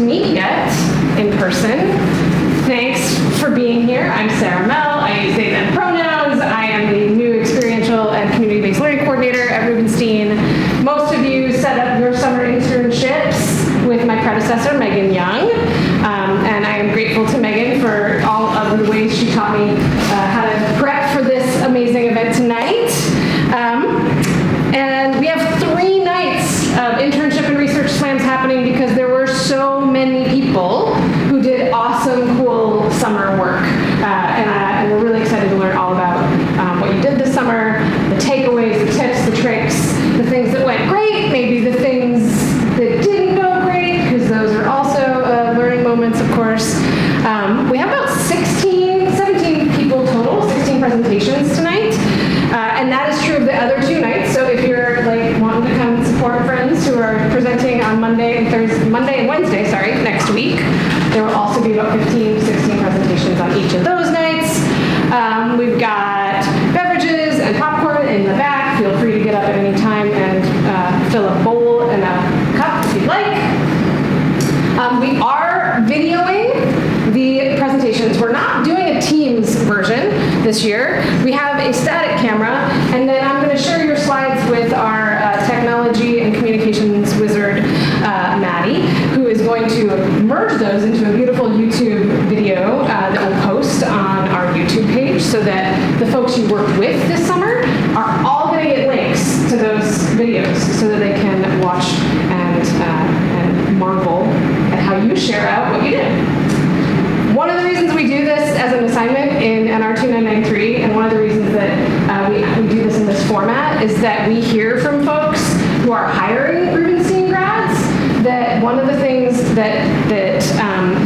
meet yet in person, thanks for being here. I'm Sarah Mell. I use they, them pronouns. I am the new experiential and community-based learning coordinator at Rubenstein. Most of you set up your summer internships with my predecessor, Megan Young. And I am grateful to Megan for all of the ways she taught me how to prep for this amazing event tonight. And we have 3 nights of internship and research slams happening because there were so many people who did awesome, cool summer work. And we're really excited to learn all about what you did this summer, the takeaways, the tips, the tricks, the things that went great, maybe the things that didn't go great, because those are also learning moments, of course. We have about 17 people total, 16 presentations tonight. And that is true of the other 2 nights. So if you're like wanting to come support friends who are presenting on Monday and Wednesday, next week, there will also be about 15 to 16 presentations on each of those nights. We've got beverages and popcorn in the back. Feel free to get up at any time and fill a bowl and a cup if you'd like. We are videoing the presentations. We're not doing a Teams version this year. We have a static camera, and then I'm going to share your slides with our technology and communications wizard, Maddie, who is going to merge those into a beautiful YouTube video that we'll post on our YouTube page so that the folks you worked with this summer are all going to get links to those videos so that they can watch and marvel at how you share out what you did. One of the reasons we do this as an assignment in NR 2993, and one of the reasons that we do this in this format, is that we hear from folks who are hiring Rubenstein grads that one of the things that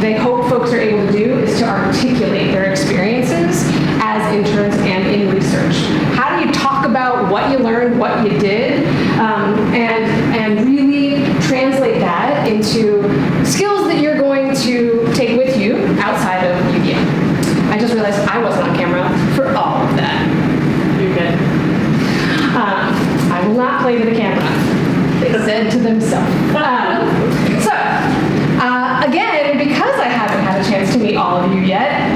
they hope folks are able to do is to articulate their experiences as interns and in research. How do you talk about what you learned, what you did, and really translate that into skills that you're going to take with you outside of UVM. I just realized I wasn't on camera for all of that. You're good. I will not play to the camera. They said to themselves. Again, because I haven't had a chance to meet all of you yet,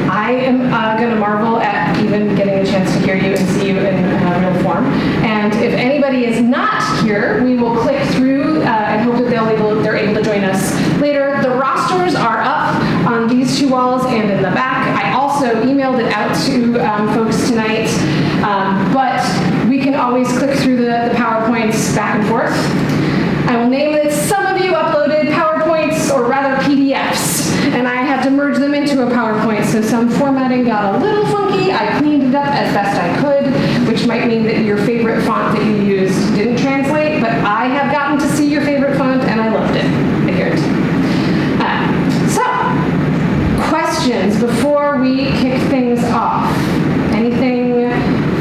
I am going to marvel at even getting a chance to hear you and see you in real form. And if anybody is not here, we will click through and hope that they're able to join us later. The rosters are up on these 2 walls and in the back. I also emailed it out to folks tonight, but we can always click through the PowerPoints back and forth. I will name that some of you uploaded PowerPoints, or rather PDFs, and I had to merge them into a PowerPoint, so some formatting got a little funky. I cleaned it up as best I could, which might mean that your favorite font that you used didn't translate, but I have gotten to see your favorite font, and I loved it. I guarantee. So, questions before we kick things off? Anything,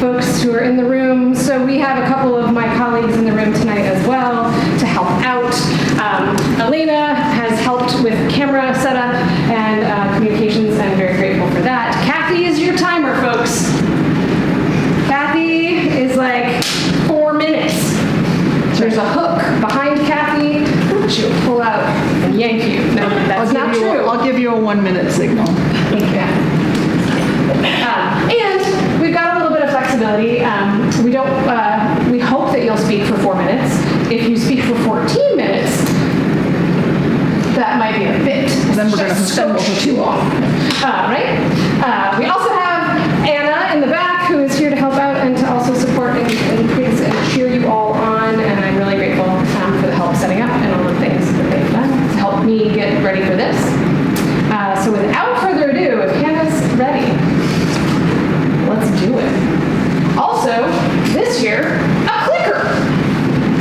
folks who are in the room? So we have a couple of my colleagues in the room tonight as well to help out. Elena has helped with camera setup and communications. I'm very grateful for that. Kathy is your timer, folks. Kathy is like 4 minutes. There's a hook behind Kathy. She'll pull out and yank you. No, that's not true. I'll give you a 1-minute signal. Thank you. And we've got a little bit of flexibility. We hope that you'll speak for 4 minutes. If you speak for 14 minutes, that might be a bit. Then we're going to so too long. Right? We also have Anna in the back, who is here to help out and to also support and cheer you all on. And I'm really grateful for the help setting up and all the things that they've done to help me get ready for this. So without further ado, if Hannah's ready, let's do it. Also, this year, a clicker.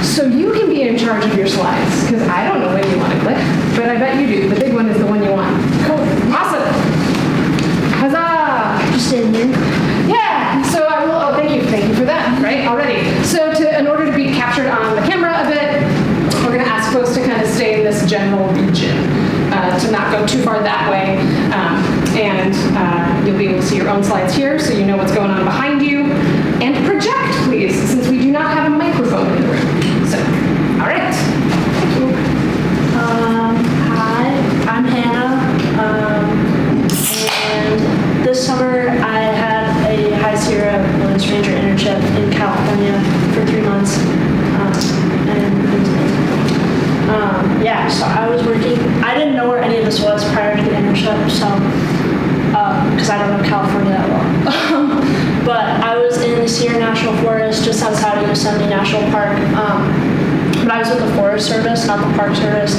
So you can be in charge of your slides, because I don't know when you want to click, but I bet you do. The big one is the one you want. Cool. Awesome. Huzzah. Just sitting here. Yeah. So I will, thank you for that, right, already. So in order to be captured on the camera a bit, we're going to ask folks to kind of stay in this general region, to not go too far that way. And you'll be able to see your own slides here, so you know what's going on behind you. And project, please, since we do not have a microphone in the room. So, all right. Thank you. Hi. Yeah, so I was working, I didn't know where any of this was prior to the internship, so, because I don't know California that well. But I was in the Sierra National Forest just outside of Yosemite National Park. But I was with the Forest Service, not the Park Service.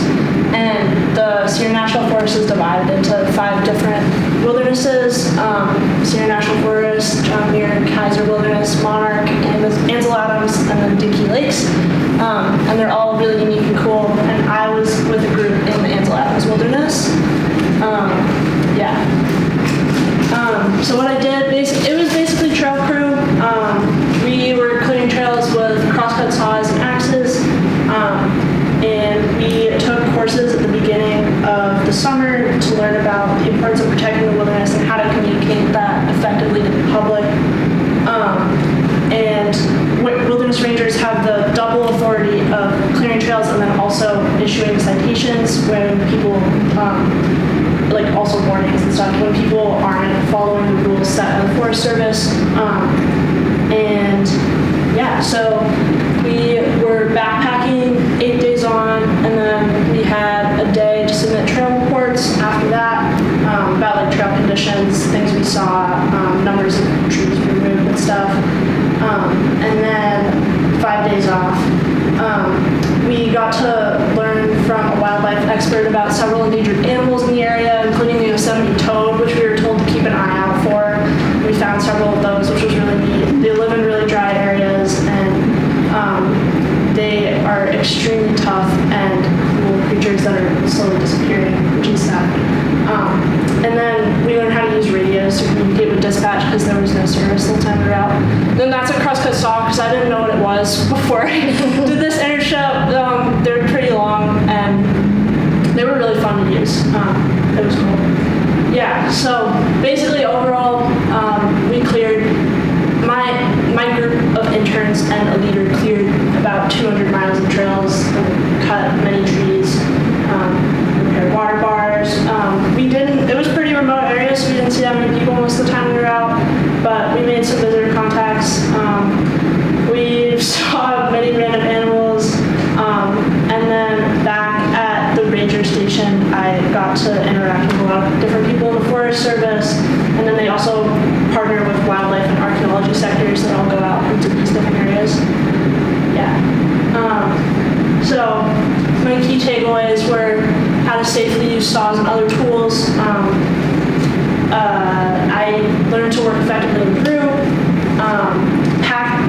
And the Sierra National Forest is divided into 5 different wildernesses: Sierra National Forest, John Muir, Kaiser Wilderness, Monarch, and Ansel Adams, and then Dinky Lakes. And they're all really unique and cool. And I was with a group in the Ansel Adams Wilderness. So what I did, it was basically trail crew. We were clearing trails with crosscut saws and axes. And we took courses at the beginning of the summer to learn about the importance of protecting the wilderness and how to communicate that effectively to the public. And wilderness rangers have the double authority of clearing trails and then also issuing citations when people, like also warnings and stuff, when people aren't following the rules set by the Forest Service. And yeah, so we were backpacking 8 days on, and then we had a day to submit trail reports after that, about like trail conditions, things we saw, numbers of trees removed and stuff. And then 5 days off. We got to learn from a wildlife expert about several endangered animals in the area, including the Yosemite toad, which we were told to keep an eye out for. We found several of those, which was really neat. They live in really dry areas, and they are extremely tough and cool creatures that are slowly disappearing, which is sad. And then we learned how to use radios to communicate with dispatch because there was no service the time we were out. Then that's what crosscut saw, because I didn't know what it was before I did this internship. They're pretty long and they were really fun to use. It was cool. Yeah, so basically overall, we cleared, my group of interns and a leader cleared about 200 miles of trails and cut many trees, repaired water bars. It was pretty remote area, so we didn't see that many people most of the time we were out, but we made some visitor contacts. We saw many random animals, and then back at the ranger station, I got to interact with a lot of different people in the Forest Service, and then they also partner with wildlife and archaeology sectors that all go out into these different areas. Yeah. So my key takeaways were how to safely use saws and other tools. I learned to work effectively in crew.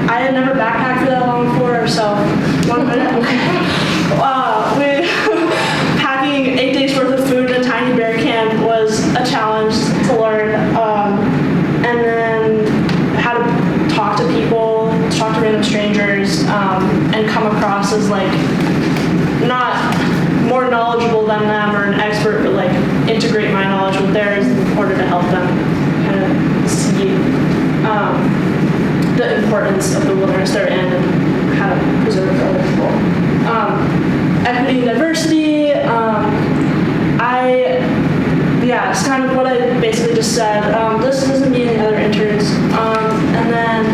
I had never backpacked for that long before, so 1 minute. Packing 8 days worth of food in a tiny bear can was a challenge to learn. And then how to talk to people, talk to random strangers, and come across as like not more knowledgeable than them or an expert, but like integrate my knowledge with theirs in order to help them kind of see the importance of the wilderness they're in and how to preserve it for other people. Equity and diversity, it's kind of what I basically just said. This isn't me and the other interns. And then,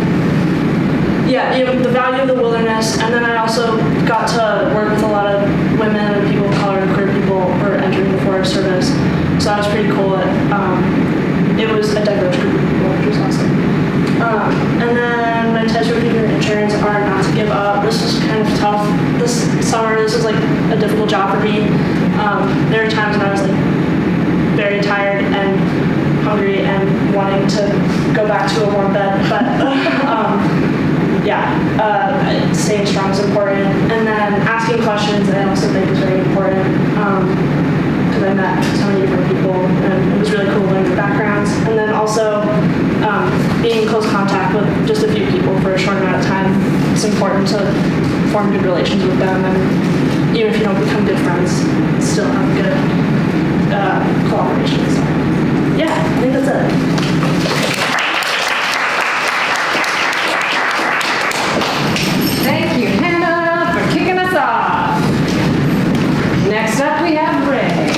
the value of the wilderness, and then I also got to work with a lot of women and people of color and queer people who are entering the Forest Service. So that was pretty cool. It was a diverse group of people, which was awesome. And then my tips for future interns are not to give up. This was kind of tough this summer. This was like a difficult job for me. There were times when I was like very tired and hungry and wanting to go back to a warm bed, but staying strong is important. And then asking questions I also think is very important, because I met so many different people and it was really cool learning their backgrounds. And then also being in close contact with just a few people for a short amount of time. It's important to form good relations with them, and even if you don't become good friends, still have good collaboration. So I think that's it. Thank you, Hannah, for kicking us off. Next up, we have Ray.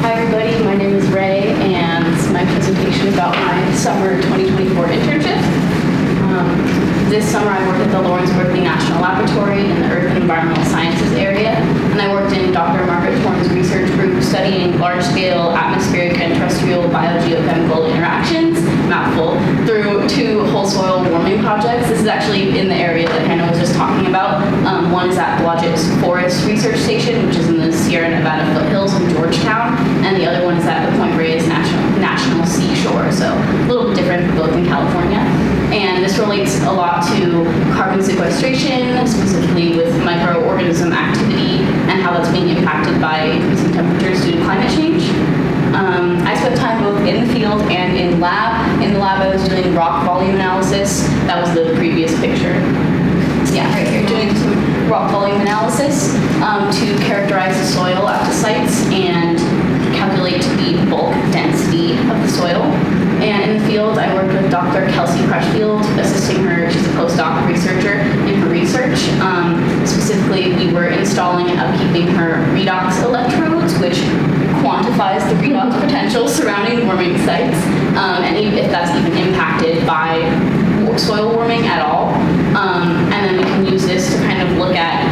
Hi everybody, my name is Ray, and my presentation about my summer 2024 internship. This summer summer I worked at the Lawrence Berkeley National Laboratory in the Earth and Environmental Sciences area, and I worked in Dr. Margaret Torn's research group studying large-scale atmospheric and terrestrial biogeochemical interactions, mouthful, through 2 whole soil warming projects. This is actually in the area that Hannah was just talking about. One is at Blodgett's Forest Research Station, which is in the Sierra Nevada foothills in Georgetown, and the other one is at the Point Reyes National Seashore, so a little bit different, both in California. And this relates a lot to carbon sequestration, specifically with microorganism activity and how that's being impacted by increasing temperatures due to climate change. I spent time both in the field and in lab. In the lab, I was doing rock volume analysis. That was the previous picture. Yeah, right here, doing some rock volume analysis to characterize the soil at the sites and calculate the bulk density of the soil. And in the field, I worked with Dr. Kelsey Crutchfield, assisting her. She's a postdoc researcher in her research. Specifically, we were installing and upkeeping her redox electrodes, which quantifies the redox potential surrounding warming sites, and if that's even impacted by soil warming at all. And then we can use this to kind of look at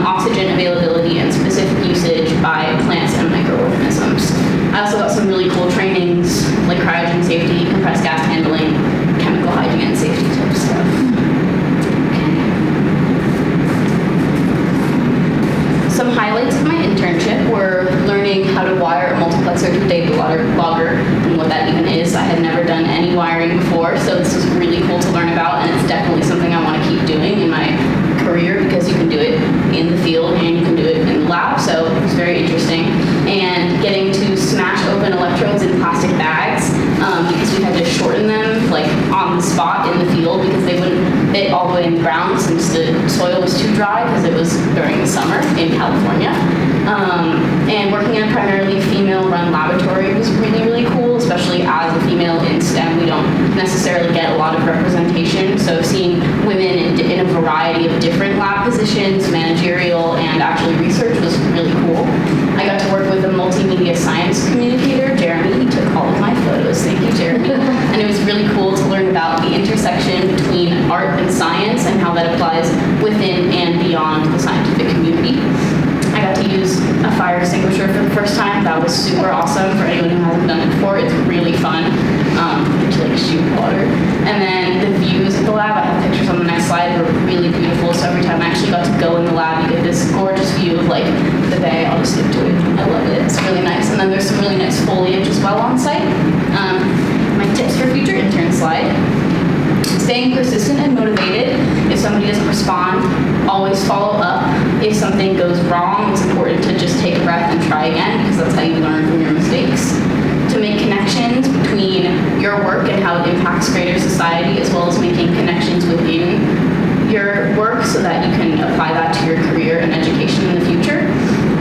oxygen availability and specific usage by plants and microorganisms. I also got some really cool trainings like cryogen safety, compressed gas handling, chemical hygiene and safety type stuff. Some highlights of my internship were learning how to wire a multiplexer to data logger and what that even is. I had never done any wiring before, so this was really cool to learn about, and it's definitely something I want to keep doing in my career because you can do it in the field and you can do it in the lab, so it's very interesting. And getting to smash open electrodes in plastic bags because we had to shorten them like on the spot in the field because they wouldn't fit all the way in the ground since the soil was too dry because it was during the summer in California. And working in a primarily female-run laboratory was really, really cool, especially as a female in STEM. We don't necessarily get a lot of representation, so seeing women in a variety of different lab positions, managerial, and actually research was really cool. I got to work with a multimedia science communicator, Jeremy. He took all of my photos. Thank you, Jeremy. And it was really cool to learn about the intersection between art and science and how that applies within and beyond the scientific community. I got to use a fire extinguisher for the first time. That was super awesome for anyone who hasn't done it before. It's really fun to like shoot water. And then the views of the lab, I have pictures on the next slide, were really beautiful. So every time I actually got to go in the lab, you get this gorgeous view of like the bay. I'll just skip to it. I love it. It's really nice. And then there's some really nice foliage as well on site. My tips for future intern slide. Staying persistent and motivated. If somebody doesn't respond, always follow up. If something goes wrong, it's important to just take a breath and try again because that's how you learn from your mistakes. To make connections between your work and how it impacts greater society, as well as making connections within your work so that you can apply that to your career and education in the future.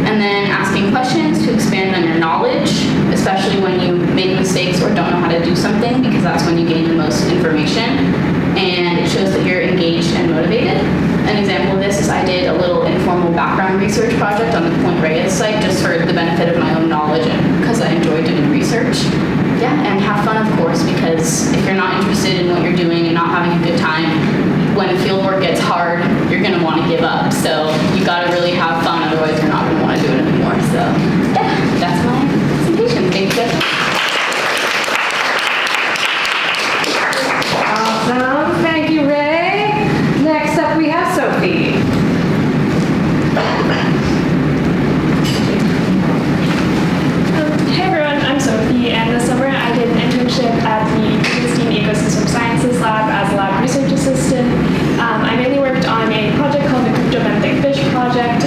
And then asking questions to expand on your knowledge, especially when you make mistakes or don't know how to do something, because that's when you gain the most information. And it shows that you're engaged and motivated. An example of this is I did a little informal background research project on the Point Reyes site just for the benefit of my own knowledge and because I enjoy doing research. Yeah, and have fun, of course, because if you're not interested in what you're doing and not having a good time, when fieldwork gets hard, you're going to want to give up. So you got to really have fun, otherwise you're not going to want to do it anymore. So yeah, that's my presentation. Thank you guys. Awesome. Thank you, Ray. Next up, we have Sophie. Hey everyone, I'm Sophie, and this summer I did an internship at the Rubenstein Ecosystem Sciences Lab as a lab research assistant. I mainly worked on a project called the Cryptobenthic Fish Project.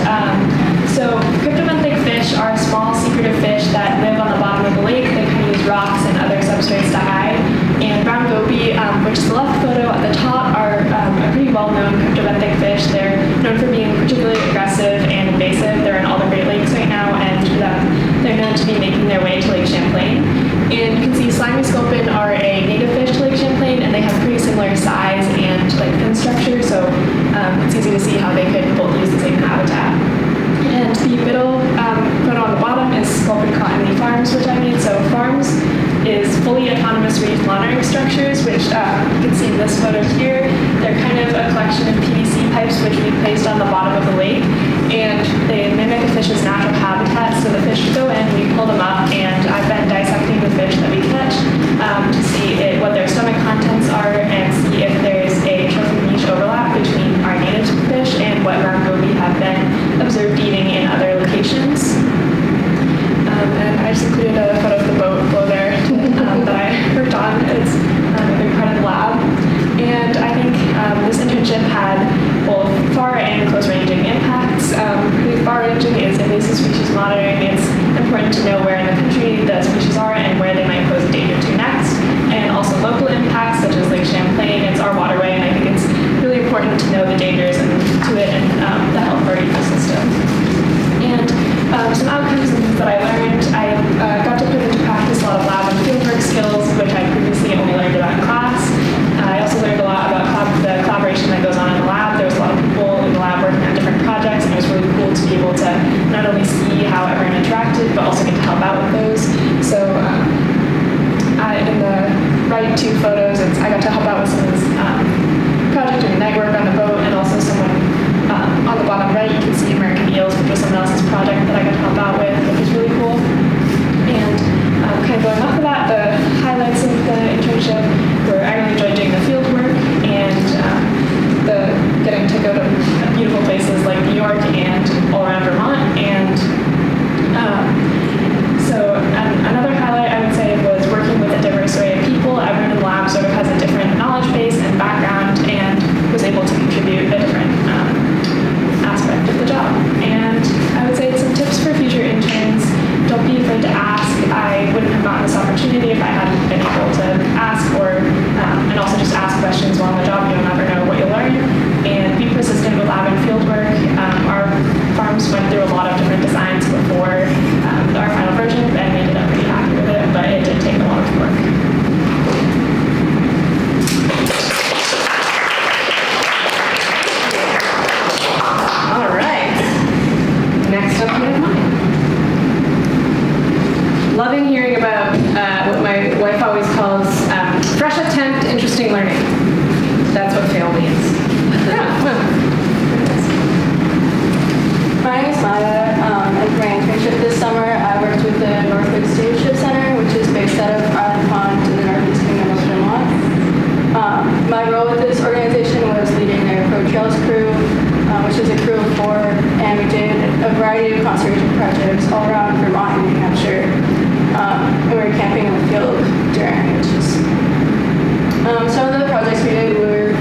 So cryptobenthic fish are small secretive fish that live on the bottom of the lake. They can use rocks and other substrates to hide. And brown goby, which is the left photo at the top, are a pretty well-known cryptobenthic fish. They're known for being particularly aggressive and invasive. They're in all the Great Lakes right now, and they're known to be making their way to Lake Champlain. And you can see slimy sculpin are a native fish to Lake Champlain, and they have pretty similar size and like fin structure, so it's easy to see how they could both use the same habitat. And the middle photo on the bottom is sculpin cottony farms, which I made. So farms is fully autonomous reef monitoring structures, which you can see in this photo here. They're kind of a collection of PVC pipes which we placed on the bottom of the lake, and they mimic a fish's natural habitat. So the fish go in, we pull them up, and I've been dissecting the fish that we catch to see what their stomach contents are and see if there's a trophic niche overlap between our native fish and what ramgobi have been observed eating in other locations. And I just included a photo of the boat below there that I worked on. It's a big part of the lab. And I think this internship had both far and close-ranging impacts. Really far-ranging is invasive species monitoring. It's important to know where in the country the species are and where they might pose a danger to next. And also local impacts, such as Lake Champlain. It's our waterway, and I think it's really important to know the dangers to it and the health of our ecosystem. And some outcomes and things that I learned, I got to put into practice a lot of lab and fieldwork skills, which I previously only learned about in class. I also learned a lot about the collaboration that goes on in the lab. There was a lot of people in the lab working on different projects, and it was really cool to be able to not only see how everyone interacted, but also get to help out with those. So in the right two photos, I got to help out with someone's project doing night work on the boat, and also someone on the bottom right, you can see American eels, which was someone else's project that I got to help out with, which was really cool. And kind of going off of that, the highlights of the internship were I really enjoyed doing the field work and getting to go to beautiful places like New York and all around Vermont. And so another highlight I would say was working with a diverse array of people. Everyone in the lab sort of has a different knowledge base and background and was able to contribute a different aspect of the job. And I would say some tips for future interns: don't be afraid to ask. I wouldn't have gotten this opportunity if I hadn't been able to ask, and also just ask questions while on the job. You'll never know what you'll learn. And be persistent with lab and field work. Our farms went through a lot of different designs before our final version, and we ended up pretty happy with it, but it did take a lot of work. All right. Next up, we have mine. Loving hearing about what my wife always calls fresh attempt, interesting learning. That's what fail means. My name is Maya, and for my internship this summer, I worked with the Northwood Stewardship Center, which is based out of Island Pond in the northeast kingdom of Vermont. My role with this organization was leading their Pro Trails crew, which is a crew of 4, and we did a variety of conservation projects all around Vermont and New Hampshire. And we were camping in the field during witches. Some of the projects we did were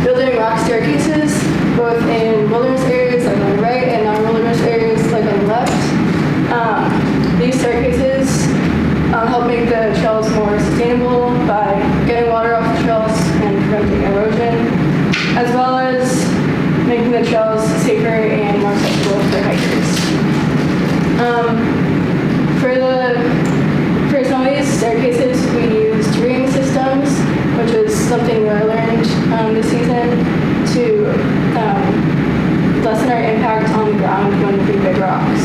building rock staircases, both in wilderness areas like on the right and non-wilderness areas like on the left. These staircases help make the trails more sustainable by getting water off the trails and preventing erosion, as well as making the trails safer and more accessible for hikers. For some of these staircases, we used ring systems, which was something I learned this season to lessen our impact on the ground when we big rocks.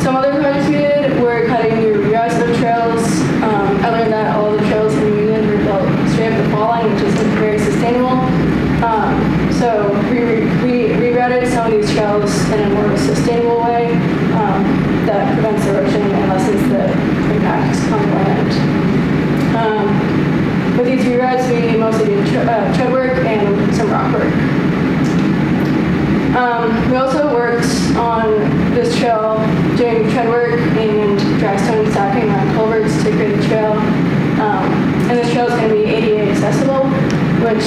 Some other projects we did were cutting new reroutes of trails. I learned that all the trails in New England were built straight up the fall line, which isn't very sustainable. So we rerouted some of these trails in a more sustainable way that prevents erosion and lessens the impact on the land. With these reroutes, we mostly did tread work and some rock work. We also worked on this trail doing tread work and dry stone stacking around culverts to create the trail. And this trail is going to be ADA accessible, which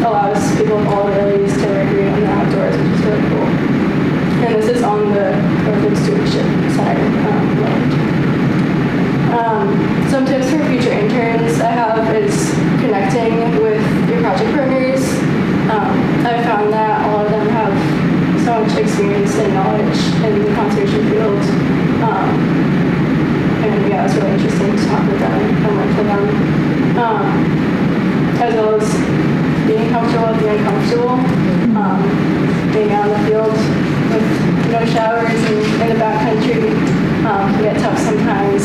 allows people of all abilities to recreate in the outdoors, which is really cool. And this is on the Northwood Stewardship side land. Some tips for future interns I have is connecting with your project partners. I found that all of them have so much experience and knowledge in the conservation field. And yeah, it's really interesting to talk with them and work with them. As well as being comfortable with the uncomfortable. Being out in the field with no showers and in the backcountry can get tough sometimes.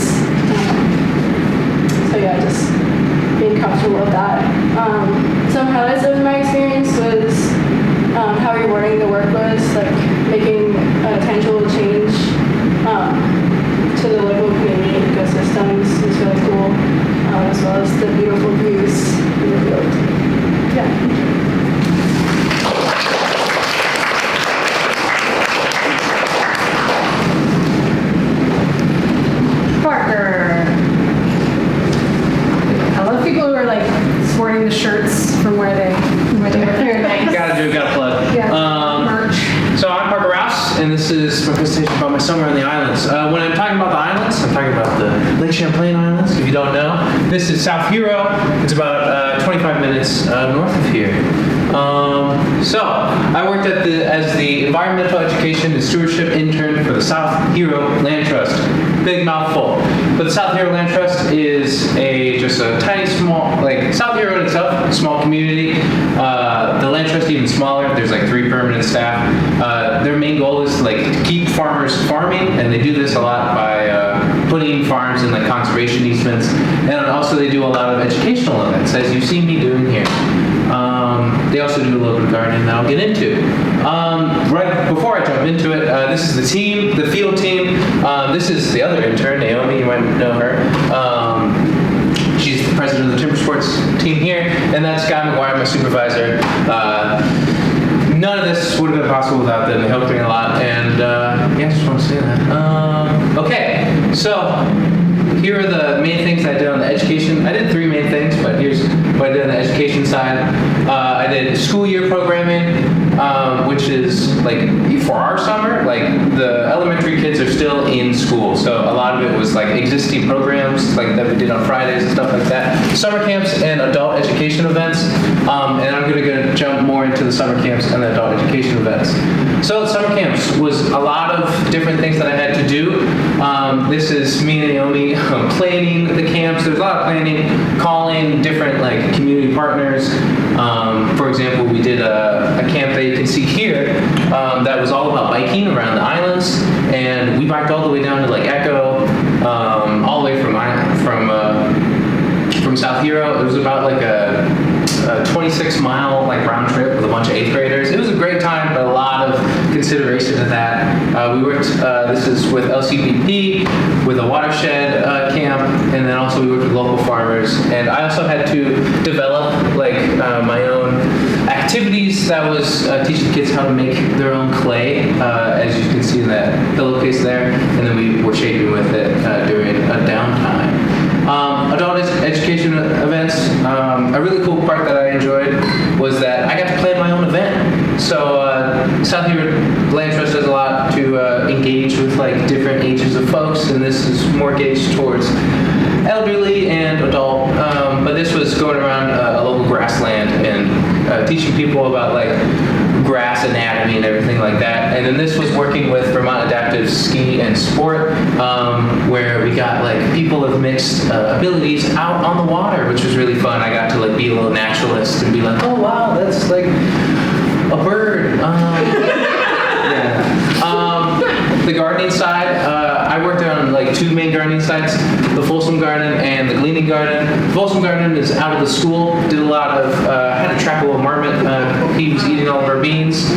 comfortable with that. Some highlights of my experience was how rewarding the work was, like making a tangible change to the local community ecosystems was really cool, as well as the beautiful views in the field. Yeah. Parker. I love people who are like sporting the shirts from where they were. Very nice. Gotta plug. Yeah. Merch. So I'm Parker Rouse, and this is my presentation about my summer on the islands. When I'm talking about the islands, I'm talking about the Lake Champlain Islands, if you don't know. This is South Hero. It's about 25 minutes north of here. So I worked as the Environmental Education and Stewardship Intern for the South Hero Land Trust. Big mouthful. But the South Hero Land Trust is just a tiny, small, like South Hero in itself, small community. The land trust even smaller. There's like 3 permanent staff. Their main goal is to keep farmers farming, and they do this a lot by putting farms in conservation easements, and also they do a lot of educational events, as you see me doing here. They also do a little bit of gardening that I'll get into. Right before I jump into it, this is the team, the field team. This is the other intern, Naomi, you might know her. She's the president of the timber sports team here, and that's Guy McGuire, my supervisor. None of this would have been possible without them. They helped me a lot, and yeah, I just want to say that. Okay, so here are the main things I did on the education. I did 3 main things, but here's what I did on the education side. I did school year programming, which is for our summer, the elementary kids are still in school, so a lot of it was existing programs that we did on Fridays and stuff like that. Summer camps and adult education events, and I'm going to jump more into the summer camps and the adult education events. So summer camps was a lot of different things that I had to do. This is me and Naomi planning the camps. There's a lot of planning, calling different community partners. For example, we did a camp that you can see here that was all about biking around the islands, and we biked all the way down to Lake Echo, all the way from South Hero. It was about a 26-mile round trip with a bunch of 8th graders. It was a great time, but a lot of consideration to that. We worked, this is with LCPP, with a watershed camp, and then also we worked with local farmers. And I also had to develop my own activities that was teaching kids how to make their own clay, as you can see in that pillowcase there. And then we were shaping with it during a downtime. Adult education events, a really cool part that I enjoyed was that I got to plan my own event. So South Hero Land Trust does a lot to engage with different ages of folks, and this is more gauged towards elderly and adult. But this was going around a local grassland and teaching people about grass anatomy and everything like that. And then this was working with Vermont Adaptive Ski and Sport, where we got people of mixed abilities out on the water, which was really fun. I got to be a little naturalist and be oh wow, that's a bird. Yeah. The gardening side, I worked on 2 main gardening sites, the Folsom Garden and the Gleaning Garden. The Folsom Garden is out of the school, did a lot of, had to trap a little marmot, he was eating all of our beans,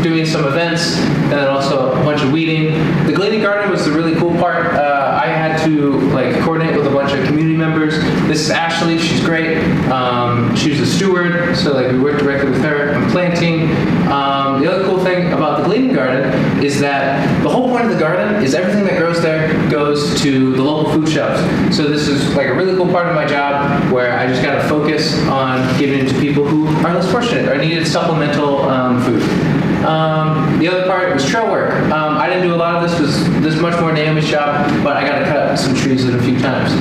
doing some events, and then also a bunch of weeding. The Gleaning Garden was the really cool part. I had to coordinate with a bunch of community members. This is Ashley, she's great. She was a steward, so we worked directly with her on planting. The other cool thing about the Gleaning Garden is that the whole point of the garden is everything that grows there goes to the local food shelves. So this is a really cool part of my job where I just got to focus on giving it to people who are less fortunate or needed supplemental food. The other part was trail work. I didn't do a lot of this. This much more Naomi's job, but I got to cut some trees in a few times.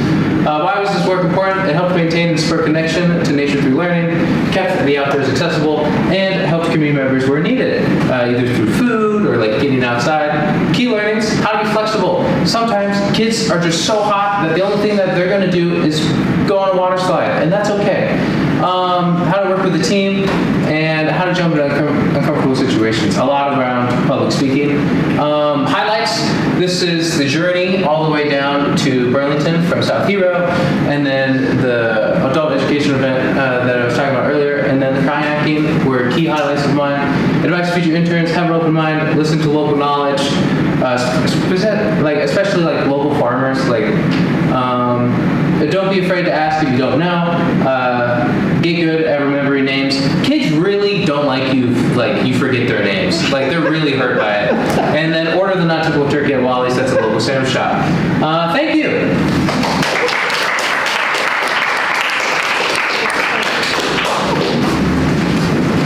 Why was this work important? It helped maintain and spur connection to nature through learning, kept the outdoors accessible, and helped community members where needed, either through food or getting outside. Key learnings, how to be flexible. Sometimes kids are just so hot that the only thing that they're going to do is go on a water slide, and that's okay. How to work with a team, and how to jump into uncomfortable situations. A lot around public speaking. Highlights, this is the journey all the way down to Burlington from South Hero, and then the adult education event that I was talking about earlier, and then the kayaking were key highlights of mine. Advice to future interns: have an open mind, listen to local knowledge, especially like local farmers. Don't be afraid to ask if you don't know. Get good at remembering names. Kids really don't like you forget their names. They're really hurt by it. And then order the not typical turkey at Wally's. That's a local sandwich shop. Thank you.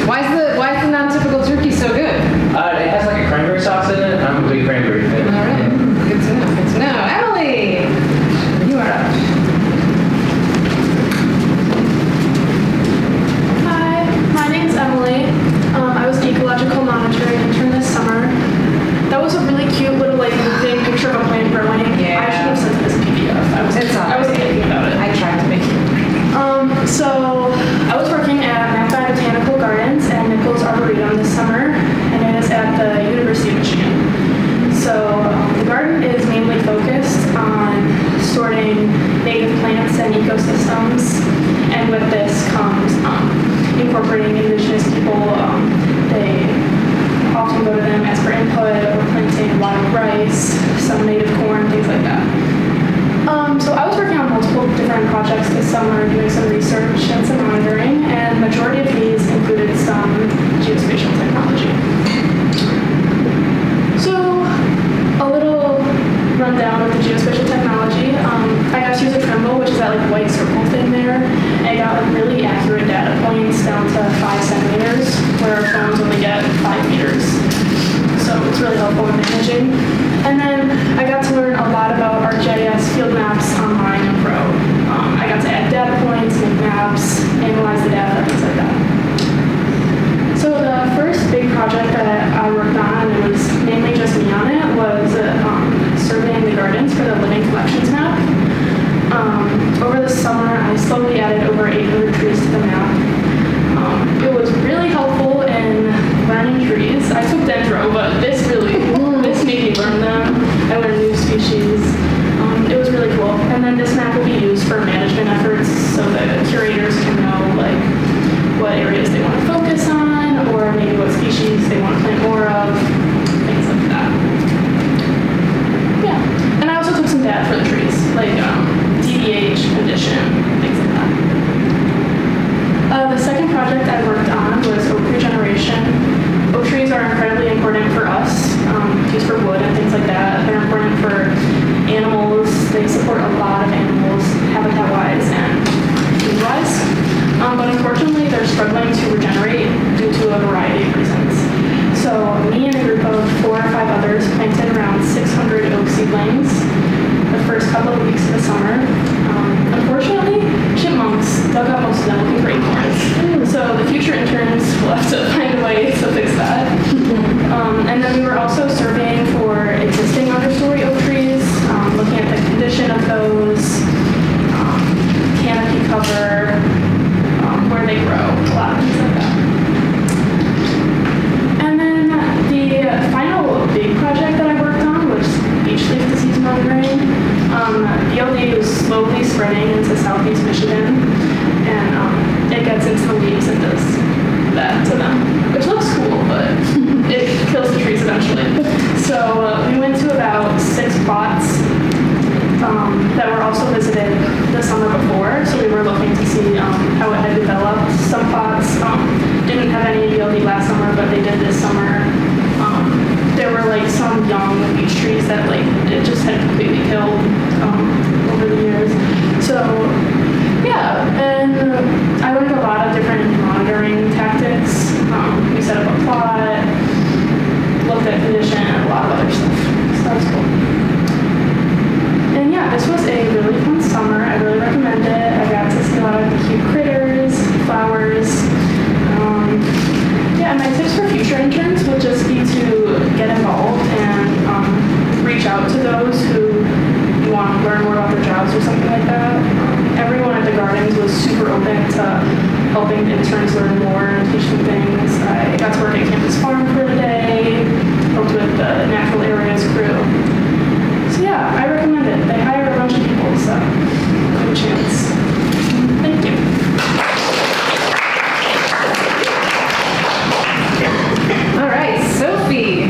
Why is the non-typical turkey so good? It has like a cranberry sauce in it. I'm a big cranberry fan. All right. Good to know. Good to know. Emily, you are up. Hi, my name's Emily. I was an ecological monitoring intern this summer. That was a really cute little moving picture of a plant growing. Yeah. I should have sent it as a PDF. I was thinking about it. I tried to make it. So I was working at Mackay Botanical Gardens and Nichols Arboretum this summer, and it is at the University of Michigan. So the garden is mainly focused on sorting native plants and ecosystems, and with this comes incorporating indigenous people. They often go to them as for input. We're planting wild rice, some native corn, things like that. So I was working on multiple different projects this summer, doing some research and some monitoring, and the majority of these included some geospatial technology. So a little rundown of the geospatial technology. I got to use a Trimble, which is that white circle thing there, and I got really accurate data points down to 5 centimeters, where our phones only get 5 meters. So it's really helpful in managing. And then I got to learn a lot about ArcGIS field maps online and Pro. I got to add data points, make maps, analyze the data, things like that. So the first big project that I worked on, and it was mainly just me on it, was surveying the gardens for the living collections map. Over the summer, I slowly added over 800 trees to the map. It was really helpful in learning trees. I took Dendro, but this made me learn them. I learned new species. It was really cool. And then this map will be used for management efforts so that curators can know what areas they want to focus on, or maybe what species they want to plant more of, things like that. Yeah. And I also took some data for the trees, DBH, condition, things like that. The second project I worked on was oak regeneration. Oak trees are incredibly important for us, used for wood and things like that. They're important for animals. They support a lot of animals, habitat-wise and food-wise. But unfortunately, they're struggling to regenerate due to a variety of reasons. So me and a group of 4 or 5 others planted around 600 oak seedlings the first couple of weeks of the summer. Unfortunately, chipmunks dug up most of them looking for acorns. So the future interns will have to find a way to fix that. And then we were also surveying for existing understory oak trees, looking at the condition of those, canopy cover, where they grow, a lot of things like that. And then the final big project that I worked on was beach leaf disease monitoring. BLD was slowly spreading into southeast Michigan, and it gets into the leaves and does that to them, which looks cool, but it kills the trees eventually. So we went to about 6 plots that were also visited the summer before, so we were looking to see how it had developed. Some plots didn't have any BLD last summer, but they did this summer. There were some young beech trees that it just had completely killed over the years. So yeah, and I learned a lot of different monitoring tactics. We set up a plot, looked at condition, and a lot of other stuff. So that was cool. And yeah, this was a really fun summer. I really recommend it. I got to see a lot of cute critters, flowers. Yeah, and my tips for future interns would just be to get involved and reach out to those who you want to learn more about their jobs or something like that. Everyone at the gardens was super open to helping interns learn more and teach them things. I got to work at Campus Farm for a day, helped with the natural areas crew. So yeah, I recommend it. They hire a bunch of people, so a chance. Thank you. All right, Sophie.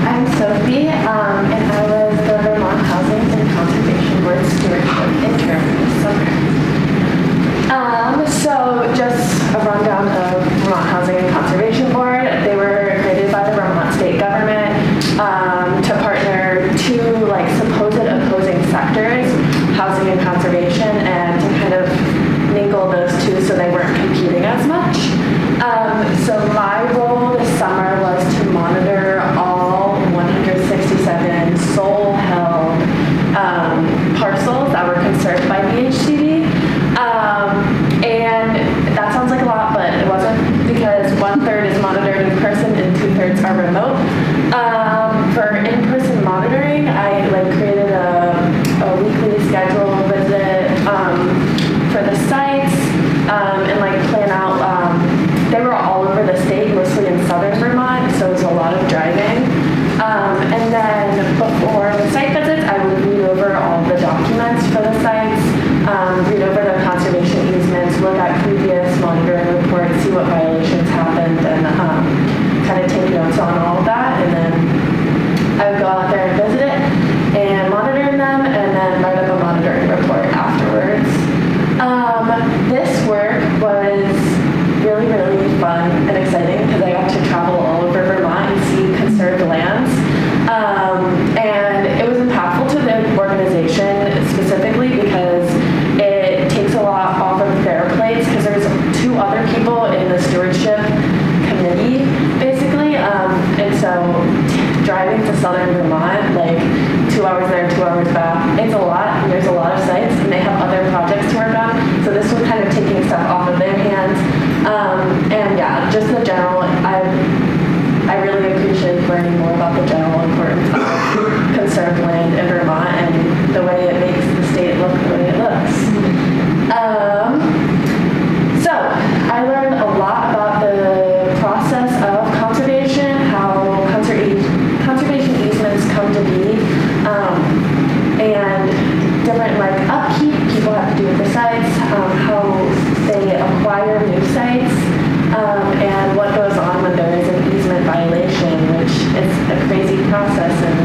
I'm Sophie, and I was the Vermont Housing and Conservation Board Stewardship Intern this summer. So just a rundown of Vermont Housing and Conservation Board. They were created by the Vermont state government to partner two supposed opposing sectors, housing and conservation, and to kind of mingle those two so they weren't competing as much. So my role this summer was to monitor all 167 sole-held parcels that were conserved by VHCD. And that sounds like a lot, but it wasn't, because 1/3 is monitored in person and 2/3 are remote. For in-person monitoring, I created a weekly schedule visit for the sites and plan out. They were all over the state, mostly in southern Vermont, so it was a lot of driving. And then before the site visits, I would read over all the documents for the sites, read over the conservation easements, look at previous monitoring reports, see what violations happened, and kind of take notes on all of that. And then I would go out there and visit it and monitor them, and then write up a monitoring report afterwards. This work was really, really fun and exciting because I got to travel all over Vermont and see conserved lands. And it was impactful to the organization specifically because it takes a lot off of their plates, because there's two other people in the stewardship committee, basically. And so driving to southern Vermont, 2 hours there, 2 hours back, it's a lot. There's a lot of sites, and they have other projects to work on. So this was kind of taking stuff off of their hands. And yeah, just the general, I really appreciate learning more about the general importance of conserved land in Vermont and the way it makes the state look the way it looks. So I learned a lot about the process of conservation, how conservation easements come to be, and different upkeep people have to do with the sites, how they acquire new sites, and what goes on when there is an easement violation, which is a crazy process and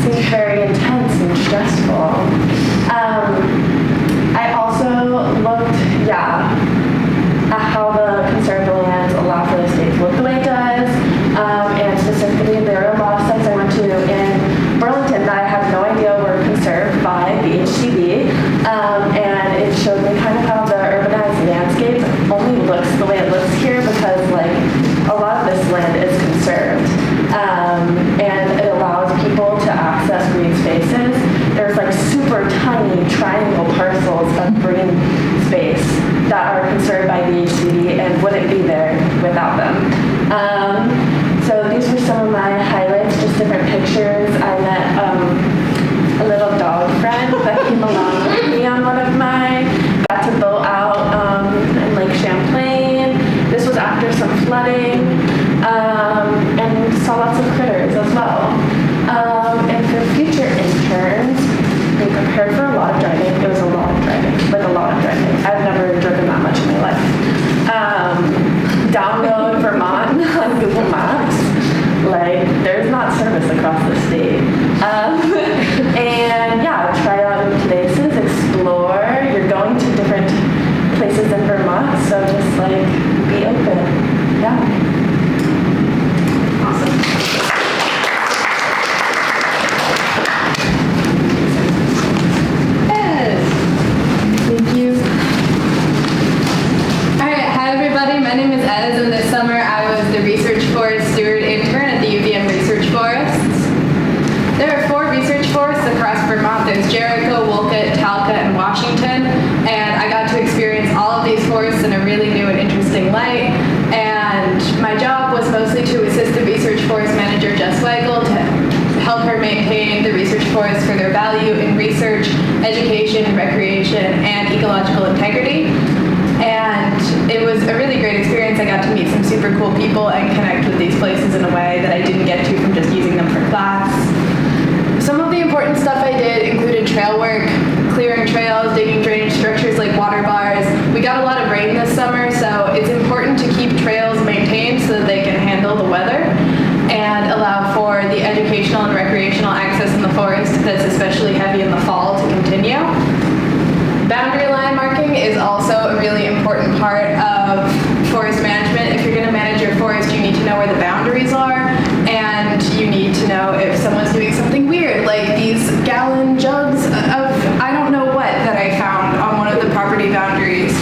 seems very intense and stressful. I also looked, at how the conserved lands allow for the state to look the way it does, and specifically there are a lot of sites I went to in Burlington that I had no idea were conserved by the HCB, and it showed me kind of how the urbanized landscape only looks the way it looks here because a lot of this land is conserved, and it allows people to access green spaces. There's super tiny triangle parcels of green space that are conserved by the HCD and wouldn't be there without them. So these were some of my highlights, just different pictures. I met a little dog friend that came along with me on one of mine. Got to boat out in Lake Champlain. This was after some flooding, and saw lots of critters as well. And for future interns, we prepared for a lot of driving. It was a lot of driving, a lot of driving. I've never driven that much in my life. Download Vermont on Google Maps. There's not service across the state. And try out new places, explore. You're going to different places in Vermont, so just be open. Yeah. Thank you. All right, hi everybody. My name is Ez, and this summer I was the Research Forest Steward Intern at the UVM Research Forests. There are 4 research forests across Vermont. There's Jericho, Wolcott, Talcott, and Washington, and I got to experience all of these forests in a really new and interesting light. And my job was mostly to assist the Research Forest Manager, Jess Weigel, to help her maintain the research forests for their value in research, education, recreation, and ecological integrity. And it was a really great experience. I got to meet some super cool people and connect with these places in a way that I didn't get to from just using them for class. Some of the important stuff I did included trail work, clearing trails, digging drainage structures like water bars. We got a lot of rain this summer, so it's important to keep trails maintained so that they can handle the weather and allow for the educational and recreational access in the forest that's especially heavy in the fall to continue. Boundary line marking is also a really important part of forest management. If you're going to manage your forest, you need to know where the boundaries are, and you need to know if someone's doing something weird, like these gallon jugs of I don't know what that I found on one of the property boundaries.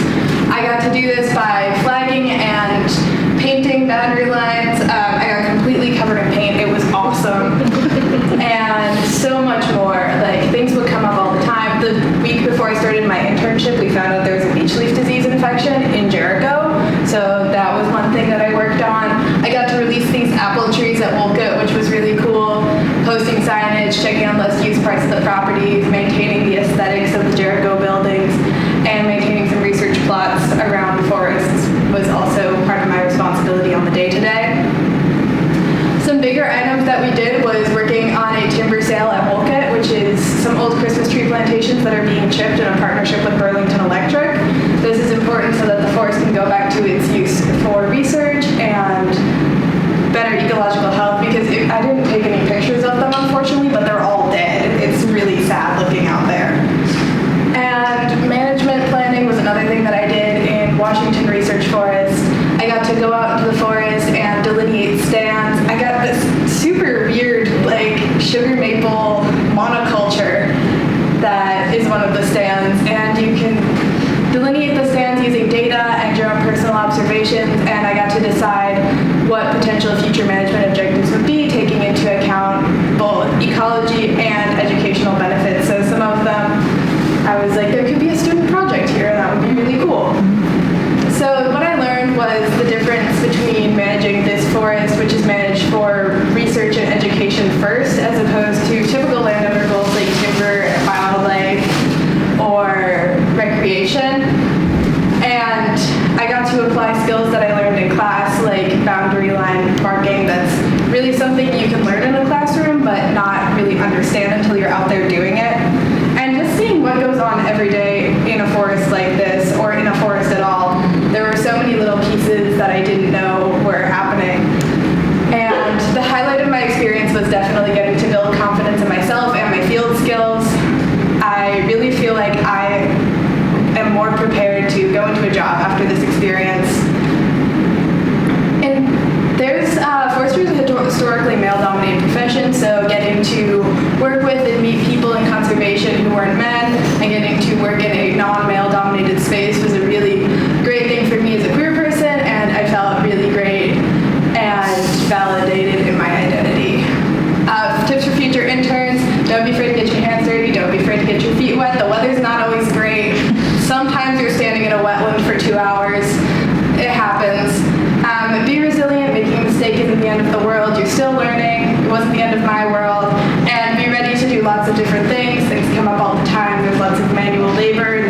I got to do this by flagging and painting boundary lines. I got completely covered in paint. It was awesome. And so much more. Like, things would come up all the time. The week before I started my internship, we found out there was a beach leaf disease infection in Jericho. So that was one thing that I worked on. I got to release these apple trees at Wolcott, which was really cool. Posting signage, checking on less used parts of the properties, maintaining the aesthetics of the Jericho buildings, and maintaining some research plots around forests was also part of my responsibility on the day-to-day. Some bigger items that we did was working on a timber sale at Wolcott, which is some old Christmas tree plantations that are being chipped in a partnership with Burlington Electric. This is important so that the forest can go back to its use for research and better ecological health, because I didn't take any pictures of them, unfortunately, but they're all dead. It's really sad looking out there. And management planning was another thing that I did in Washington Research Forest. I got to go out into the forest and delineate stands. I got this super weird, like, sugar maple monoculture that is one of the stands, and you can delineate the stands using data and your own personal observations, and I got to decide what potential future management objectives would be, taking into account both ecology and educational benefits. So some of them, I was like, there could be a student project here, and that would be really cool. So what I learned was the difference between managing this forest, which is managed for research and education first, as opposed to typical landowner goals like timber, wildlife, or recreation. And I got to apply skills that I learned in class, like boundary line marking. That's really something you can learn in a classroom, but not really understand until you're out there doing it. And just seeing what goes on every day in a forest like this, or in a forest at all, there were so many little pieces that I didn't know were happening. And the highlight of my experience was definitely getting to build confidence in myself and my field skills. I really feel like I am more prepared to go into a job after this experience. And forestry is a historically male-dominated profession, so getting to work with and meet people in conservation who weren't men, and getting to work in a non-male-dominated space was a really great thing for me as a queer person, and I felt really great and validated in my identity. Tips for future interns: don't be afraid to get your hands dirty, don't be afraid to get your feet wet. The weather's not always great. Sometimes you're standing in a wetland for 2 hours. It happens. Be resilient. Making a mistake isn't the end of the world. You're still learning. It wasn't the end of my world. And be ready to do lots of different things. Things come up all the time. There's lots of manual labor.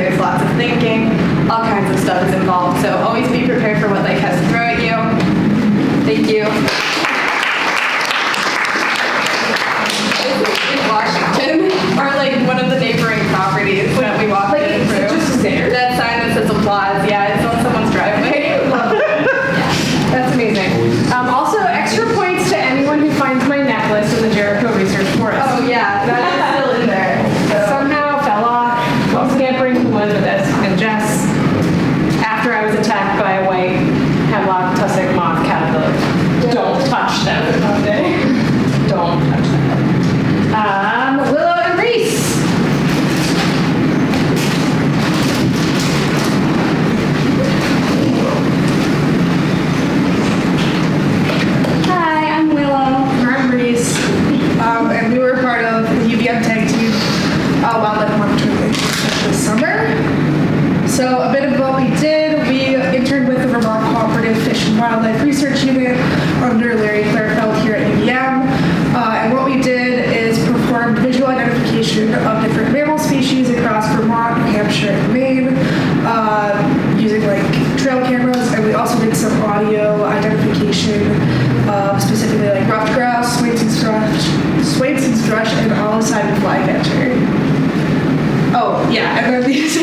yeah, and then these,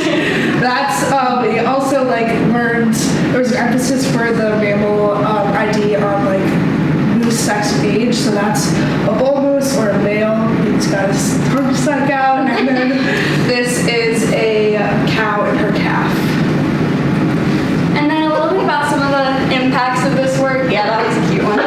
that's, we also like learned, there was an emphasis for the mammal ID on like moose sex and age, so that's a bull moose or a male, he's got his tongue stuck out, and then this is a cow and her calf. And then a little bit about some of the impacts of this work. Yeah, that was a cute one.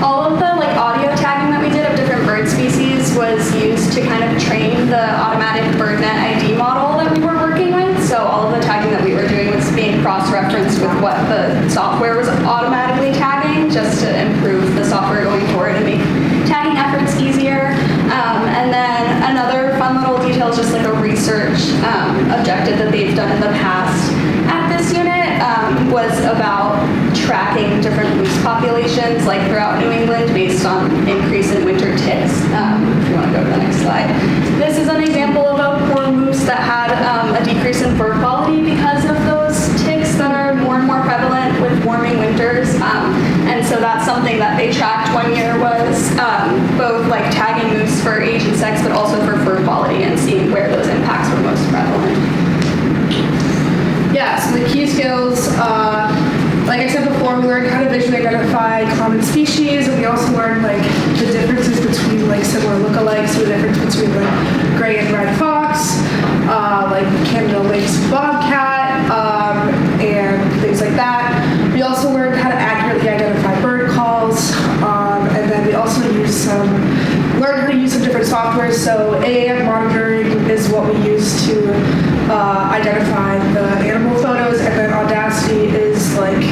All of the like audio tagging that we did of different bird species was used to kind of train the automatic BirdNet ID model that we were working with. So all of the tagging that we were doing was being cross-referenced with what the software was automatically tagging, just to improve the software going forward and make tagging efforts easier. And then another fun little detail is just like a research objective that they've done in the past at this unit was about tracking different moose populations like throughout New England based on increase in winter ticks. If you want to go to the next slide. This is an example of a poor moose that had a decrease in fur quality because of those ticks that are more and more prevalent with warming winters. And so that's something that they tracked one year was both like tagging moose for age and sex, but also for fur quality and seeing where those impacts were most prevalent. Yeah, so the key skills, like I said before, we learned how to visually identify common species, and we also learned like the differences between like similar lookalikes, so the difference between like gray and red fox, like Canada lynx bobcat, and things like that. We also learned how to accurately identify bird calls, and then we also learned how to use some different software. So AAM monitoring is what we use to identify the animal photos, and then Audacity is like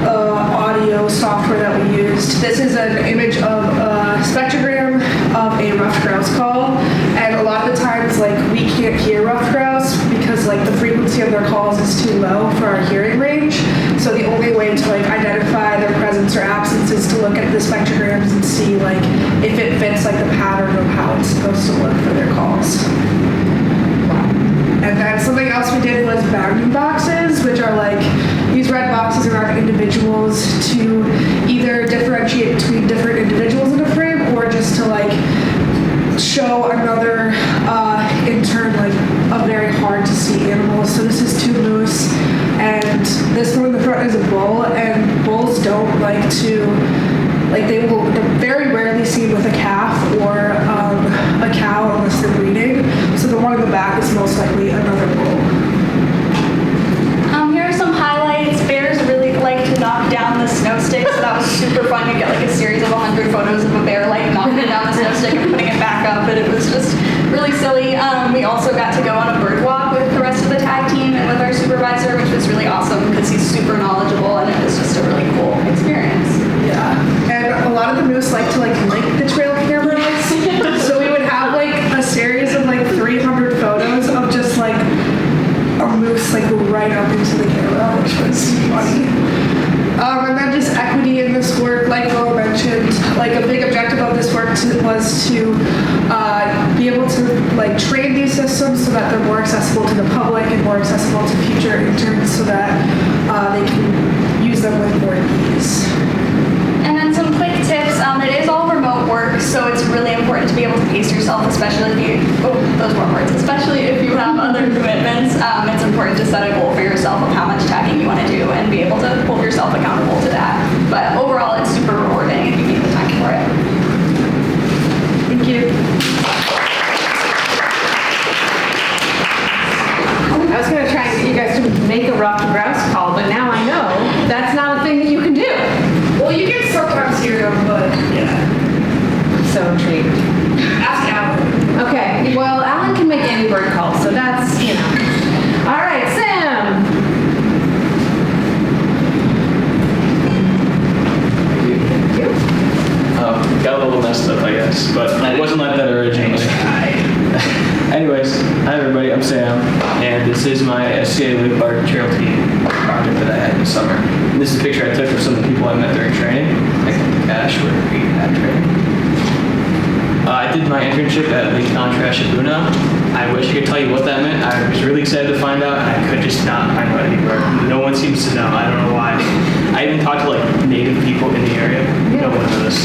audio software that we used. This is an image of a spectrogram of a ruffed grouse call, and a lot of the times like we can't hear ruffed grouse because like the frequency of their calls is too low for our hearing range. So the only way to like identify their presence or absence is to look at the spectrograms and see like if it fits like the pattern of how it's supposed to look for their calls. And then something else we did was bounding boxes, which are like, these red boxes around individuals to either differentiate between different individuals in a frame or just to like show another intern like a very hard to see animal. So this is two moose, and this one in the front is a bull, and bulls don't like to, like they're very rarely seen with a calf or a cow unless they're breeding. So the one in the back is most likely another bull. Here are some highlights. Bears really like to knock down the snow stick, so that was super fun to get like a series of 100 photos of a bear like knocking down the snow stick and putting it back up, and it was just really silly. We also got to go on a bird walk with the rest of the tag team and with our supervisor, which was really awesome because he's super knowledgeable, and it was just a really cool experience. Yeah, and a lot of the moose like to like link the trail cameras. So we would have like a series of like 300 photos of just like a moose like right up into the camera, which was funny. And then just equity in this work, like Will mentioned, like a big objective of this work was to be able to like train these systems so that they're more accessible to the public and more accessible to future interns so that they can use them with more ease. And then some quick tips. It is all remote work, so it's really important to be able to pace yourself, especially if you, those weren't words, especially if you have other commitments. It's important to set a goal for yourself of how much tagging you want to do and be able to hold yourself accountable to that. But overall, it's super rewarding if you make the time for it. Thank you. I was going to try and get you guys to make a ruffed grouse call, but now I know that's not a thing that you can do. Well, you can sometimes hear them, but yeah. So intrigued. Ask Alan. Okay, well, Alan can make any bird call, so that's, you know. All right, Sam. Thank you. Got a little messed up, I guess, but it wasn't like that originally. Anyways, hi everybody, I'm Sam, and this is my SCA Lake Park Trail Team project that I had this summer. And this is a picture I took of some of the people I met during training. I think Cash were at training. I did my internship at Lake Contrast Shibuna. I wish I could tell you what that meant. I was really excited to find out, and I could just not find out anywhere. No one seems to know. I don't know why. I even talked to like native people in the area. No one knows.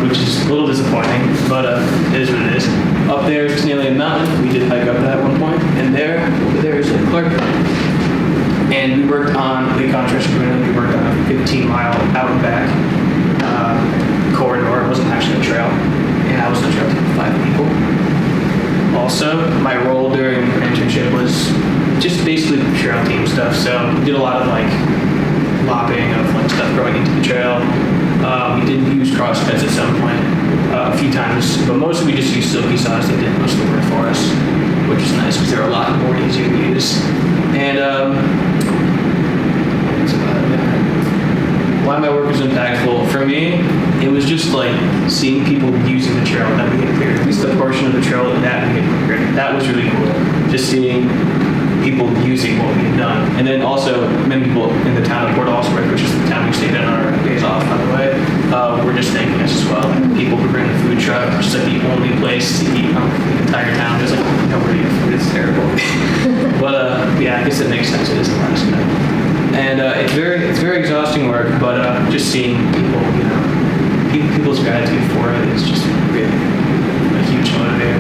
Which is a little disappointing, but it is what it is. Up there, Canadian Mountain. and we worked on Lake Control. We worked on a 15-mile out and back corridor. It wasn't actually a trail, and I was on the trail team with 5 people. Also, my role during internship was just basically trail team stuff. So we did a lot of like lopping of like stuff growing into the trail. We did use crosscuts at some point, a few times, but mostly we just used silky saws that did most of the work for us, which is nice because they're a lot more easier to use. And that's about it. Why my work was impactful for me, it was just like seeing people using the trail that we had cleared, at least the portion of the trail that we had cleared. That was really cool. Just seeing people using what we had done. And then also many people in the town of Port Allsworth, which is the town we stayed in on our days off, by the way, were just thanking us as well. Like, people who bring the food truck, which is like the only place to eat in the entire town. There's like nowhere to get food. It's terrible. But yeah, I guess it makes sense. It is Alaska. And it's very exhausting work, but just seeing people, people's gratitude for it is just really a huge motivator.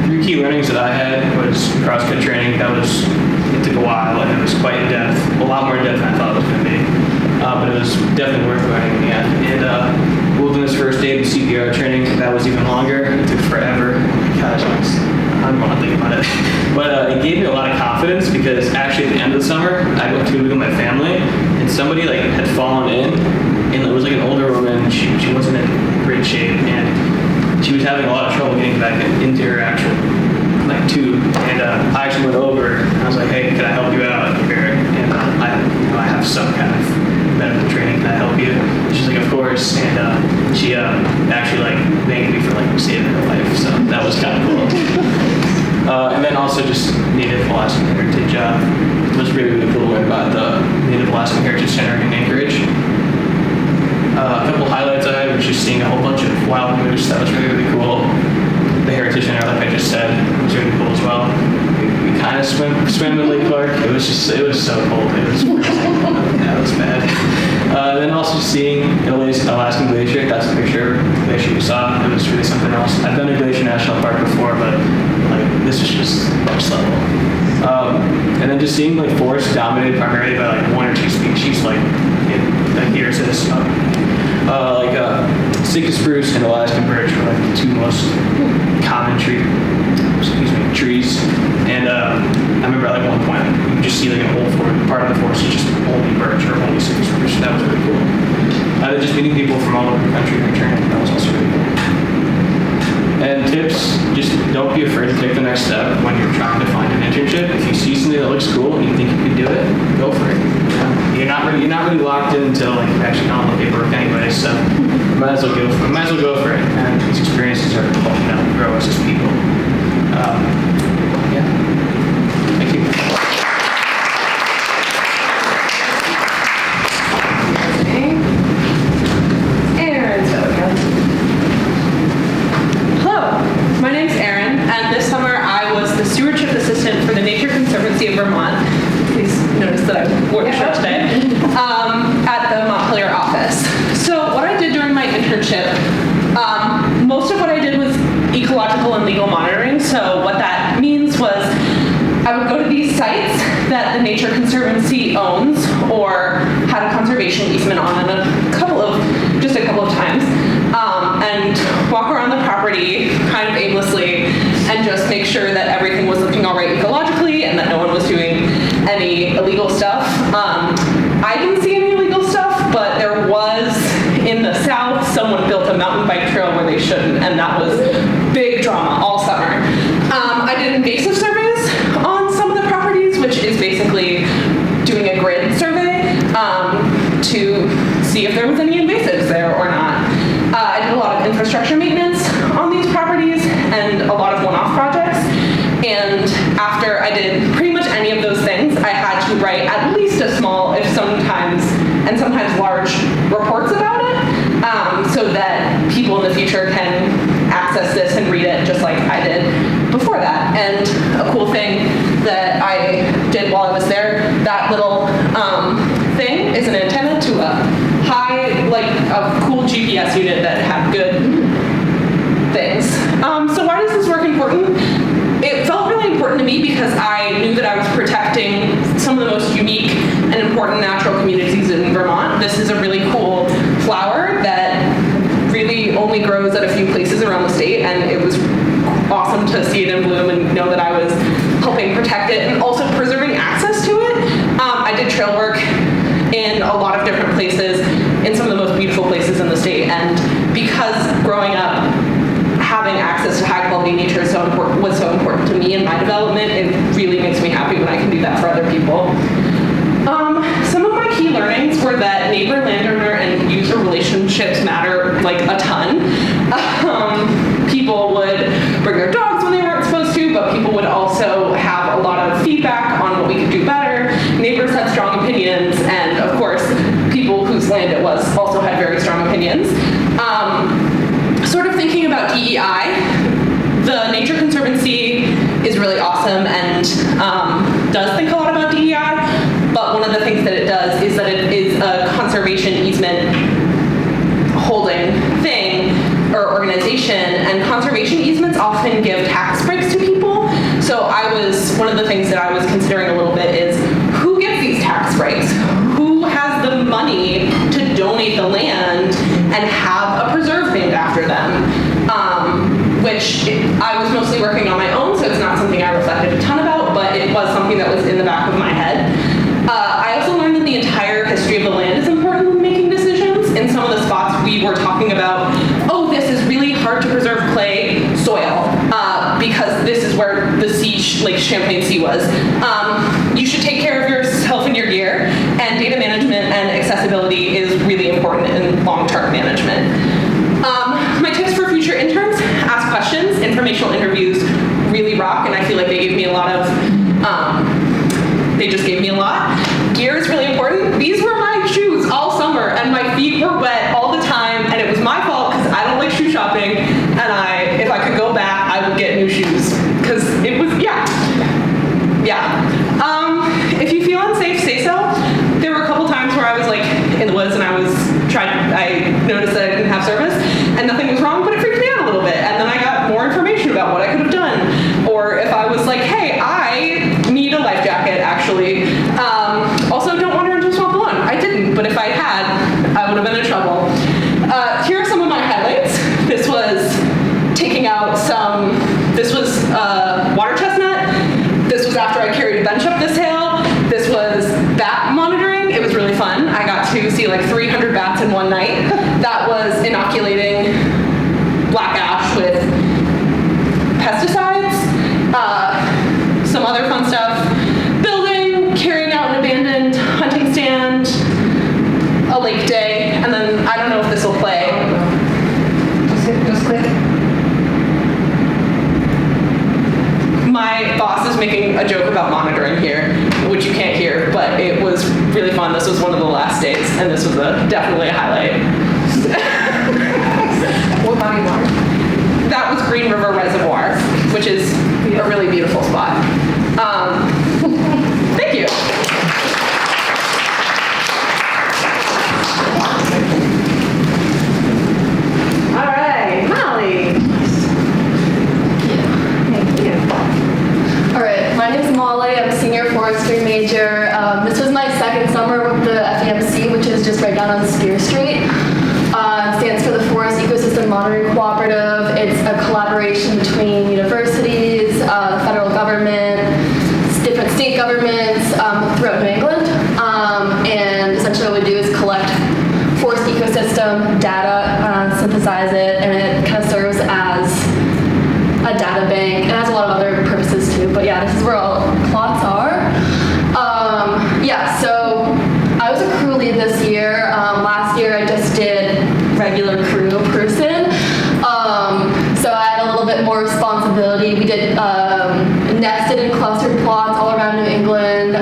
3 key learnings that I had was crosscut training. It took a while and it was quite in depth, a lot more in depth than I thought it was going to be. But it was definitely worth learning in the end. And wilderness first aid and CPR training, that was even longer. It took forever. Gosh, I don't want to think about it. But it gave me a lot of confidence because actually at the end of the summer, I went to with my family and somebody like had fallen in, and it was like an older woman. She wasn't in great shape and she was having a lot of trouble getting back into her actual tube, and I actually went over and I was like, hey, can I help you out here? And I have some kind of medical training, can I help you? She's like, of course, and she actually thanked me for saving her life, so that was kind of cool. And then also just Native Alaskan Heritage. It was really, really cool to learn about the Native Alaskan Heritage Center in Anchorage. A couple highlights I had was just seeing a whole bunch of wild moose. That was really, really cool. The Heritage Center, like I just said, was really cool as well. We kind of swam in Lake Clark. It was so cold. It was freezing. That was bad. Then also seeing an Alaskan glacier. That's a picture of the glacier you saw. It was really something else. I've been to Glacier National Park before, but this was just next level. And then just seeing forests dominated primarily by 1 or 2 species, here it says Sitka spruce and Alaskan birch are the 2 most common trees. And I remember at one point you could just see a whole part of the forest is just only birch or only Sitka spruce. That was really cool. Just meeting people from all over the country and training, that was also really cool. And tips, just don't be afraid to take the next step when you're trying to find an internship. If you see something that looks cool and you think you can do it, go for it. You're not really locked in until you're actually on the paperwork anyway, so might as well go for it. And these experiences are helping grow us as people. Yeah. Thank you. My name's Erin, and this summer I was the stewardship assistant for the Nature Conservancy of Vermont. Please notice that I wore the shirt today, at the Montpelier office. So what I did during my internship, most of what I did was ecological and legal monitoring. So what that means was I would go to these sites that the Nature Conservancy owns or had a conservation easement on just a couple of times, and walk around the property kind of aimlessly and just make sure that everything was looking all right ecologically and that no one was doing any illegal stuff. I didn't see any illegal stuff, but there was, in the south, someone built a mountain bike trail where they shouldn't, and that was big drama all summer. I did invasive surveys on some of the properties, which is basically doing a grid survey to see if there was any invasives there or not. I did a lot of infrastructure maintenance on these properties and a lot of one-off projects. And after I did pretty much any of those things, I had to write at least a small, sometimes large reports about it, so that people in the future can access this and read it just like I did before that. And a cool thing that I did while I was there, that little thing is an antenna to a a cool GPS unit that had good things. So why is this work important? It felt really important to me because I knew that I was protecting some some of the most unique and important natural communities in Vermont. This is a really cool flower that really only grows at a few places around the state, and it was awesome to see it in bloom and know that I was helping protect it and also preserving access to it. I did trail work in a lot of different places, in some of the most beautiful places in the state, and because growing up having access to high quality nature was so important to me in my development, it really makes me happy when I can do that for other people. Some of my key learnings were that neighbor, landowner, and user relationships matter like a ton. People would bring their dogs when they weren't supposed to, but people would also have a lot of feedback on what we could do better. Neighbors had strong opinions, and of course, people whose land it was also had very strong opinions. Sort of thinking about DEI, the Nature Conservancy is really awesome and does think a lot about DEI, but one of the things that it does is that it is a conservation easement holding thing or organization, and conservation easements often give tax breaks to people. So one of the things that I was considering a little bit is who gets these tax breaks? Who has the money to donate the land and have a preserve named after them? Which I was mostly working on my own, so it's not something I reflected a ton about, but it was something that was in the back of my head. I also learned that the entire history of the land is important when making decisions. In some of the spots we were talking about, oh, this is really hard to preserve clay soil because this is where the sea, Lake Champlain Sea was. You should take care of yourself and your gear, and data management and accessibility is really important in long-term management. My tips for future interns: ask questions. Informational interviews really rock, and I feel like they gave me a lot of, they just gave me a lot. Gear is really important. These were my shoes all summer, and my feet were wet all the time, and it was my fault because I don't like shoe shopping, and if I could go back, I would get new shoes, because it was, yeah. If you feel unsafe, say so. There were a couple times where I was like in the woods and I noticed that I didn't have service and nothing was wrong, but it freaked me out a little bit, and then I got more information about what I could have done. Or if I was like, hey, I need a life jacket, actually. Also, don't wander into a swamp alone. I didn't, but if I had, I would have been in trouble. Here are some of my highlights. This was taking out water chestnut. This was after I carried a bench up this hill. This was bat monitoring. It was really fun. I got to see like 300 bats in one night. That was inoculating black ash with pesticides. Some other fun stuff. Building, carrying out an abandoned hunting stand, a lake day, and then I don't know if this will play. Just click. My boss is making a joke about monitoring here, which you can't hear, but it was really fun. This was one of the last days, and this was definitely a highlight. What body of water? That was Green River Reservoir, which is a really beautiful spot. Thank you. All right, Molly. Thank you. All right, my name is Molly. I'm a senior forestry major. This was my second summer with the FEMC, which is just right down on Spear Street. It stands for the Forest Ecosystem Monitoring Cooperative. It's a collaboration between universities, the federal government, different state governments throughout New England. And essentially what we do is collect forest ecosystem data, synthesize it, and it kind of serves as a data bank. It has a lot of other purposes too, but yeah, this is where all plots are. So I was a crew lead this year. Last year I just did regular crew person. So I had a little bit more responsibility. We did nested and clustered plots all around New England.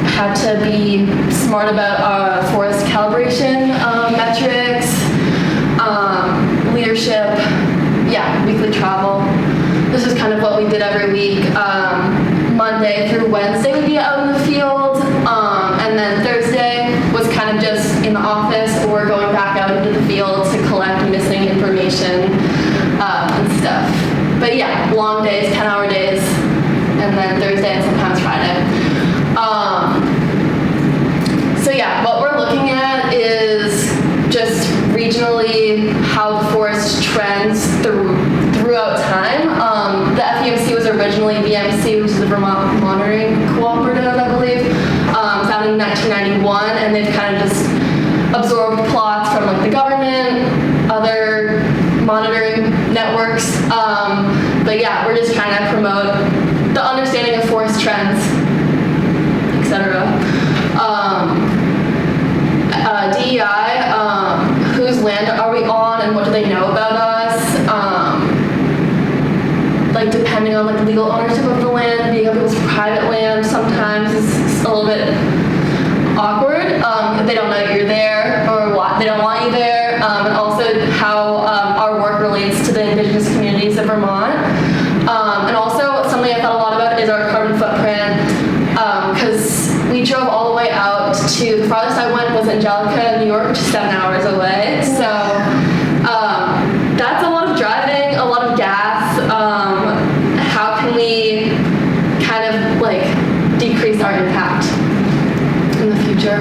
Had to be smart about forest calibration metrics, leadership, weekly travel. This is kind of what we did every week. Monday through Wednesday we'd be out in the field, and then Thursday was kind of just in the office or going back out into the field to collect missing information and stuff. But yeah, long days, 10-hour days, and then Thursday and sometimes Friday. they've kind of just absorbed plots from like the government, other monitoring networks. But yeah, we're just trying to promote the understanding of forest trends, etc. DEI, whose land are we on and what do they know about us? Like depending on like the legal ownership of the land, being on people's private land sometimes is a little bit awkward if they don't know you're there or they don't want you there, and also how our work relates to the indigenous communities of Vermont. And also something I thought a lot about is our carbon footprint, because we drove all the way out to, the farthest I went was Angelica, New York, which is 7 hours away. So that's a lot of driving, a lot of gas. How can we kind of like decrease our impact in the future?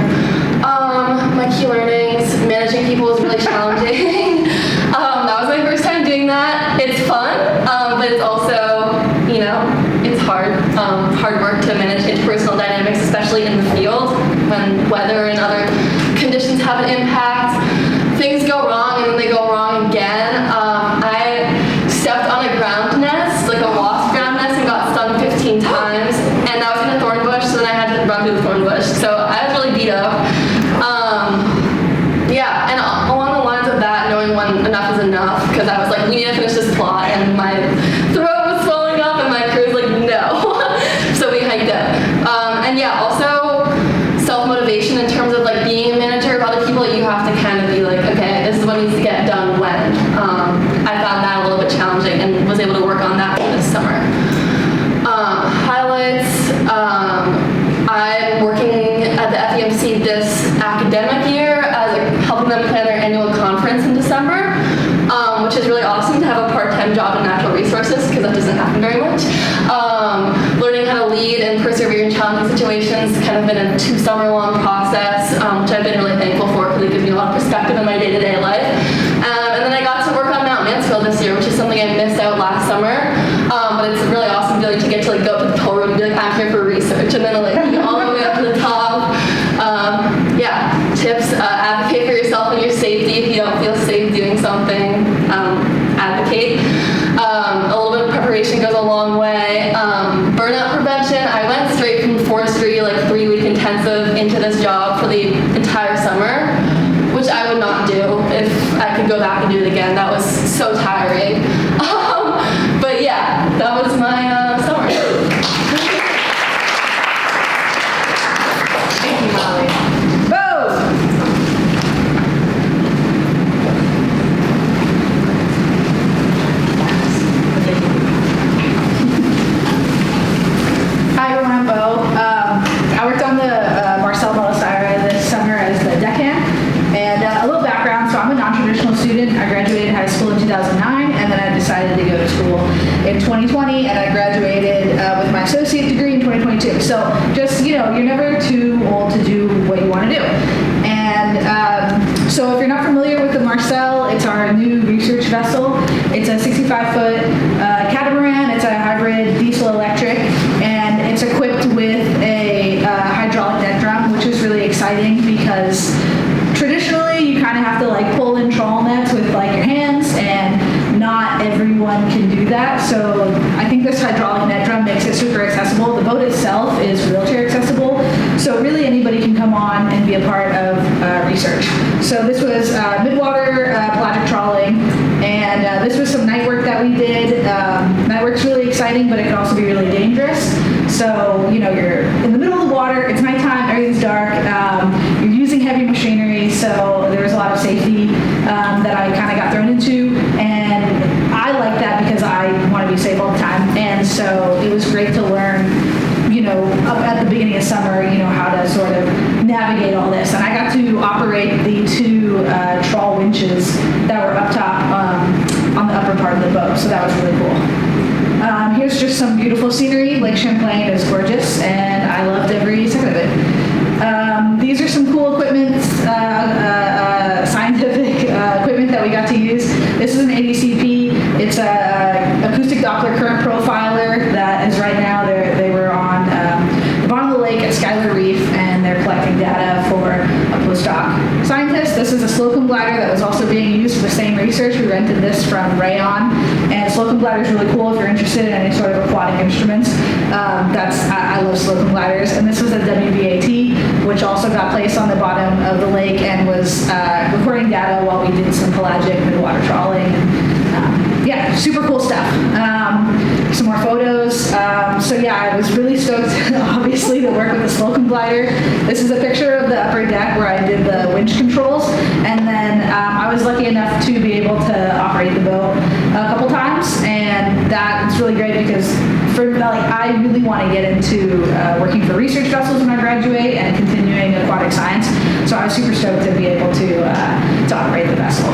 My key learnings, managing people is really challenging. That was my first time doing that. It's fun, but it's also, you know, it's hard work to manage interpersonal dynamics, especially in the field when weather and other conditions have an impact. Things go wrong and then they go wrong again. I stepped on a ground nest, like a wasp ground nest, and got stung 15 times, and I was in a thorn bush, so then I had to run through the thorn bush. So I was really beat up. Yeah, and along the lines of that, knowing when enough is enough, because I was like, we need to finish this plot, and my throat was swelling up, and my crew was like, no. So we hiked up. And yeah, also self-motivation in terms of like being a manager of other people, you have to kind of be like, okay, this is what needs to get done when. I found that a little bit challenging and was able to work on that this summer. Highlights, I'm working at the FEMC this academic year as helping them plan their annual conference in December, which is really awesome to have a part-time job in natural resources because that doesn't happen very much. Learning how to lead and persevere in challenging situations kind of been a 2-summer-long process, which I've been really thankful for because it gives me a lot of perspective in my day-to-day life. And then I got to work on Mount Mansfield this year, which is something I missed out last summer. But it's a really awesome feeling to get to like go up to the toll road and be like, I'm here for research, and then like go all the way up to the top. Yeah, tips: advocate for yourself and your safety. If you don't feel safe doing something, advocate. A little bit of preparation goes a long way. Burnout prevention. I went straight from forestry, like 3-week intensive, into this job for the entire summer, which I would not do if I could go back and do it again. That was so tiring. But yeah, that was my summer. Thank you, Molly. Hi everyone, I'm Bo. I worked on the Marcel Montessori this summer as the deckhand. And a little background, so I'm a non-traditional student. I graduated high school in 2009, and then I decided to go to school in 2020, and I graduated with my associate degree in 2022. So just, you know, you're never too old to do what you want to do. And so if you're not familiar with the Marcel, it's our new research vessel. It's a 65-foot catamaran. It's a hybrid diesel-electric, and it's equipped with a hydraulic deck drum, which is really exciting because traditionally you kind of have to like pull in trawl nets with like your hands, and not everyone can do that. So I think this hydraulic net drum makes it super accessible. The boat itself is wheelchair accessible, so really anybody can come on and be a part of research. So this was midwater pelagic trawling, and this was some night work that we did. Night work's really exciting, but it can also be really dangerous. So, you know, you're in the middle of the water, it's nighttime, everything's dark, you're using heavy machinery, so there was a lot of safety that I kind of got thrown into, and I like that because I want to be safe all the time, and so it was great to learn, you know, up at the beginning of summer, you know, how to sort of navigate all this, and I got to operate the 2 trawl winches that were up top on the upper part of the boat, so that was really cool. Here's just some beautiful scenery. Lake Champlain is gorgeous, and I loved every second of it. These are some cool equipment, scientific equipment that we got to use. This is an ADCP. It's a acoustic Doppler current profiler that is right now. They were on the bottom of the lake at Schuyler Reef, and they're collecting data for a slocum glider that was also being used for the same research. We rented this from Rayon, and slocum glider is really cool if you're interested in any sort of aquatic instruments. I love slocum gliders, and this was a WBAT, which also got placed on the bottom of the lake and was recording data while we did some pelagic midwater trawling. And, yeah, super cool stuff. Some more photos. So yeah, I was really stoked, obviously, to work with the slocum glider. This is a picture of the upper deck where I did the winch controls, and then I was lucky enough to be able to operate the boat a couple times, and that's really great because I really want to get into working for research vessels when I graduate and continuing aquatic science. So I was super stoked to be able to operate the vessel.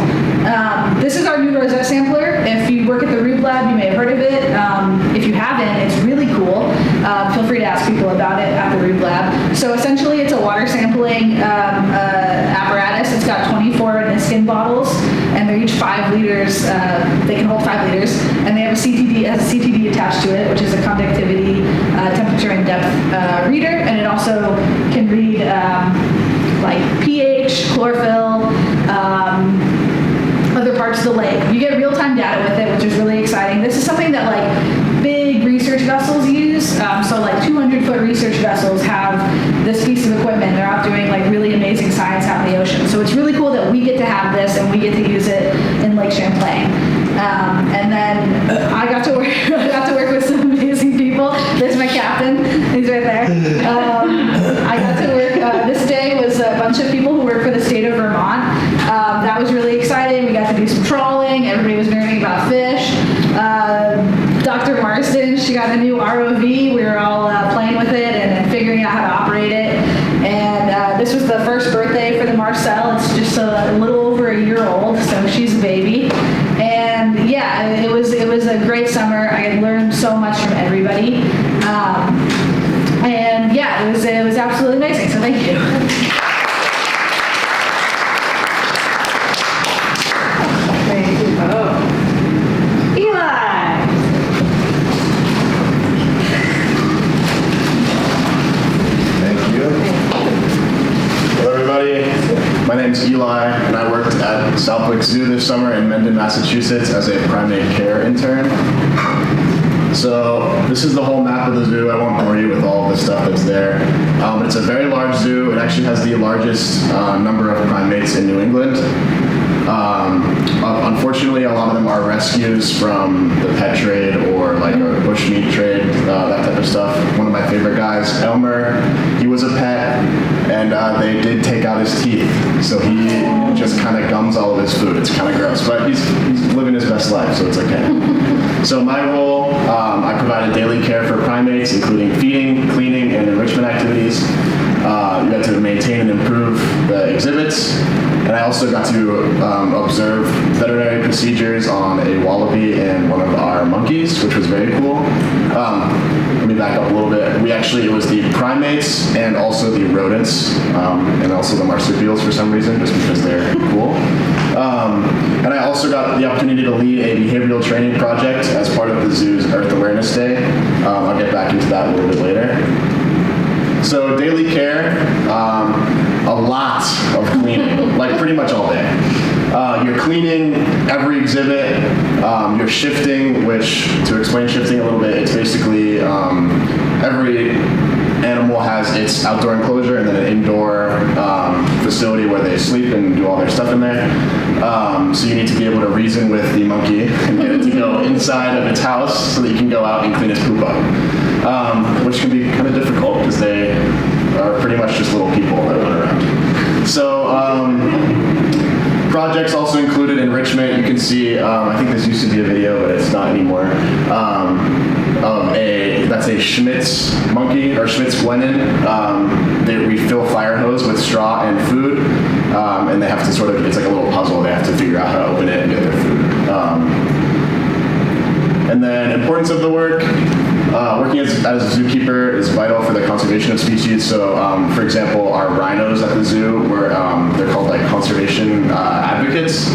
This is our new rosette sampler. If you work at the Rube Lab, you may have heard of it. If you haven't, it's really cool. Feel free to ask people about it at the Rube Lab. So essentially, it's a water sampling apparatus. It's got 24 Niskin bottles, and they're each 5 liters. They can hold 5 liters, and they have a CTD attached to it, which is a conductivity, temperature, and depth reader, and it also can read like pH, chlorophyll, other parts of the lake. You get real-time data with it, which is really exciting. This is something that like big research vessels use. So like 200-foot research vessels have this piece of equipment. They're out doing like really amazing science out in the ocean. So it's really cool that we get to have this and we get to use it in Lake Champlain. And then I got to work with some amazing people. There's my captain. He's right there. I got to work. This day was a bunch of people who work for the state of Vermont. That was really exciting. We got to do some trawling. Everybody was learning about fish. Dr. Marsden, she got a new ROV. We were all playing with it and figuring out how to operate it. And this was the first birthday for the Marcel. It's just a little over a year old, so she's a baby. And yeah, it was a great summer. I learned so much from everybody. And yeah, it was absolutely amazing. So thank you. My name's Eli, and I worked at Southwick Zoo this summer in Mendon, Massachusetts as a primate care intern. So this is the whole map of the zoo. I won't bore you with all the stuff that's there. It's a very large zoo. It actually has the largest number of primates in New England. Unfortunately, a lot of them are rescues from the pet trade or like a bushmeat trade, that type of stuff. One of my favorite guys, Elmer, he was a pet, and they did take out his teeth, so he just kind of gums all of his food. It's kind of gross, but he's living his best life, so it's okay. So my role, I provided daily care for primates, including feeding, cleaning, and enrichment activities. You had to maintain and improve the exhibits, and I also got to observe veterinary procedures on a wallaby and one of our monkeys, which was very cool. Let me back up a little bit. It was the primates and also the rodents, and also the marsupials for some reason, just because they're cool. And I also got the opportunity to lead a behavioral training project as part of the zoo's Earth Awareness Day. I'll get back into that a little bit later. So daily care, a lot of cleaning, like pretty much all day. You're cleaning every exhibit, you're shifting, which, to explain shifting a little bit, it's basically every animal has its outdoor enclosure and then an indoor facility where they sleep and do all their stuff in there. So you need to be able to reason with the monkey and get it to go inside of its house so that you can go out and clean its poop up, which can be kind of difficult because they are pretty much just little people that run around. So projects also included enrichment. You can see, I think this used to be a video, but it's not anymore. That's a Schmitz monkey, or Schmitz Gwenin. They refill fire hose with straw and food, and they have to sort of, it's like a little puzzle. They have to figure out how to open it and get their food. And then importance of the work. Working as a zookeeper is vital for the conservation of species. So, for example, our rhinos at the zoo were, they're called like conservation advocates,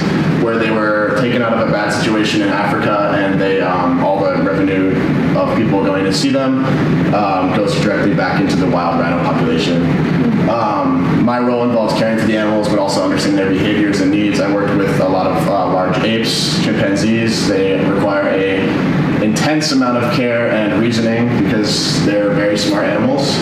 where they were taken out of a bad situation in Africa, and they, all the revenue of people going to see them goes directly back into the wild rhino population. My role involves caring for the animals, but also understanding their behaviors and needs. I worked with a lot of large apes, chimpanzees. They require an intense amount of care and reasoning because they're very smart animals.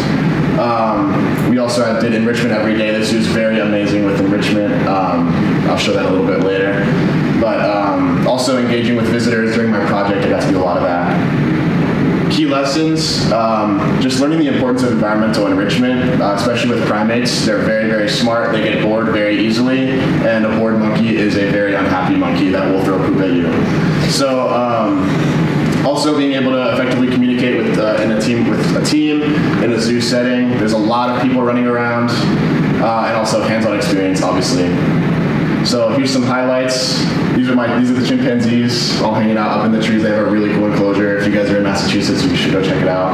We also did enrichment every day. This was very amazing with enrichment. I'll show that a little bit later. But also engaging with visitors during my project, I got to do a lot of that. Key lessons, just learning the importance of environmental enrichment, especially with primates. They're very, very smart. They get bored very easily, and a bored monkey is a very unhappy monkey that will throw poop at you. So also being able to effectively communicate with a team in a zoo setting. There's a lot of people running around, and also hands-on experience, obviously. So here's some highlights. These are the chimpanzees all hanging out up in the trees. They have a really cool enclosure. If you guys are in Massachusetts, you should go check it out.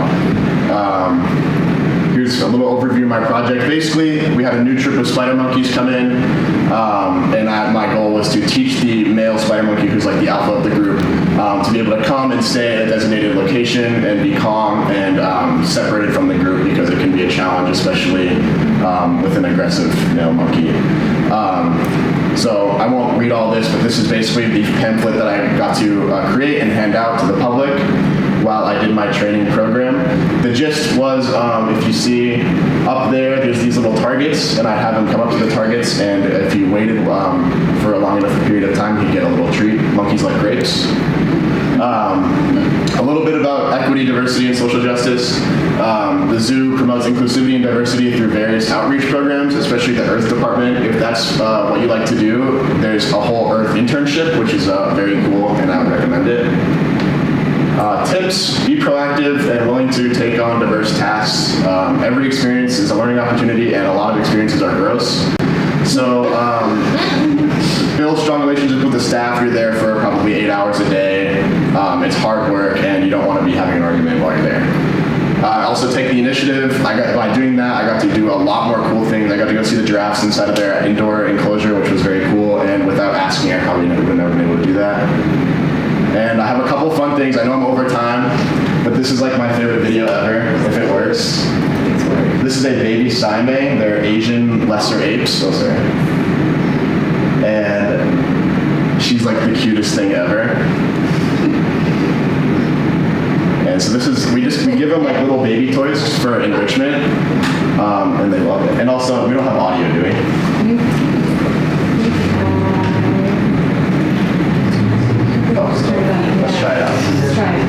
Here's a little overview of my project. Basically, we had a new troop of spider monkeys come in, and my goal was to teach the male spider monkey, who's like the alpha of the group, to be able to come and stay at a designated location and be calm and separated from the group, because it can be a challenge, especially with an aggressive male monkey. So I won't read all this, but this is basically the pamphlet that I got to create and hand out to the public while I did my training program. The gist was, if you see up there's these little targets, and I'd have them come up to the targets, and if you waited for a long enough period of time, you'd get a little treat. Monkeys like grapes. A little bit about equity, diversity, and social justice. The zoo promotes inclusivity and diversity through various outreach programs, especially the Earth Department. If that's what you like to do, there's a whole Earth internship, which is very cool, and I would recommend it. Tips: be proactive and willing to take on diverse tasks. Every experience is a learning opportunity, and a lot of experiences are gross. So build strong relationships with the staff. You're there for probably 8 hours a day. It's hard work, and you don't want to be having an argument while you're there. Also take the initiative. By doing that, I got to do a lot more cool things. I got to go see the giraffes inside of their indoor enclosure, which was very cool, and without asking, I probably would have never been able to do that. And I have a couple fun things. I know I'm over time, but this is like my favorite video ever, if it works. This is a baby Saime. They're Asian lesser apes. Oh, sorry. And she's like the cutest thing ever. And so this is, we give them like little baby toys just for enrichment, and they love it. And also, we don't have audio, do we? Let's try it out. Let's try it.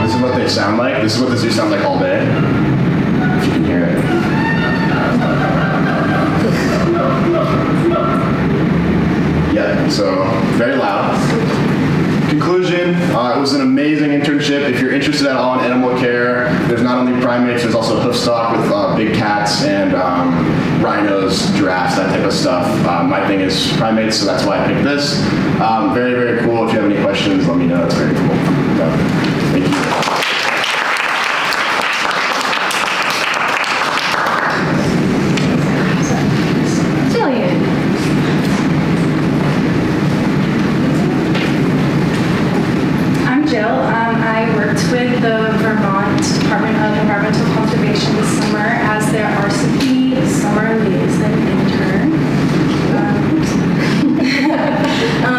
This is what they sound like. This is what the zoo sounds like all day. If you can hear it. Yeah, so very loud. Conclusion, it was an amazing internship. If you're interested at all in animal care, there's not only primates, there's also hoofstock with big cats and rhinos, giraffes, that type of stuff. My thing is primates, so that's why I picked this. Very, very cool. If you have any questions, let me know. It's very cool. Thank you. I worked with the Vermont Department of Environmental Conservation this summer as their RCP summer liaison intern.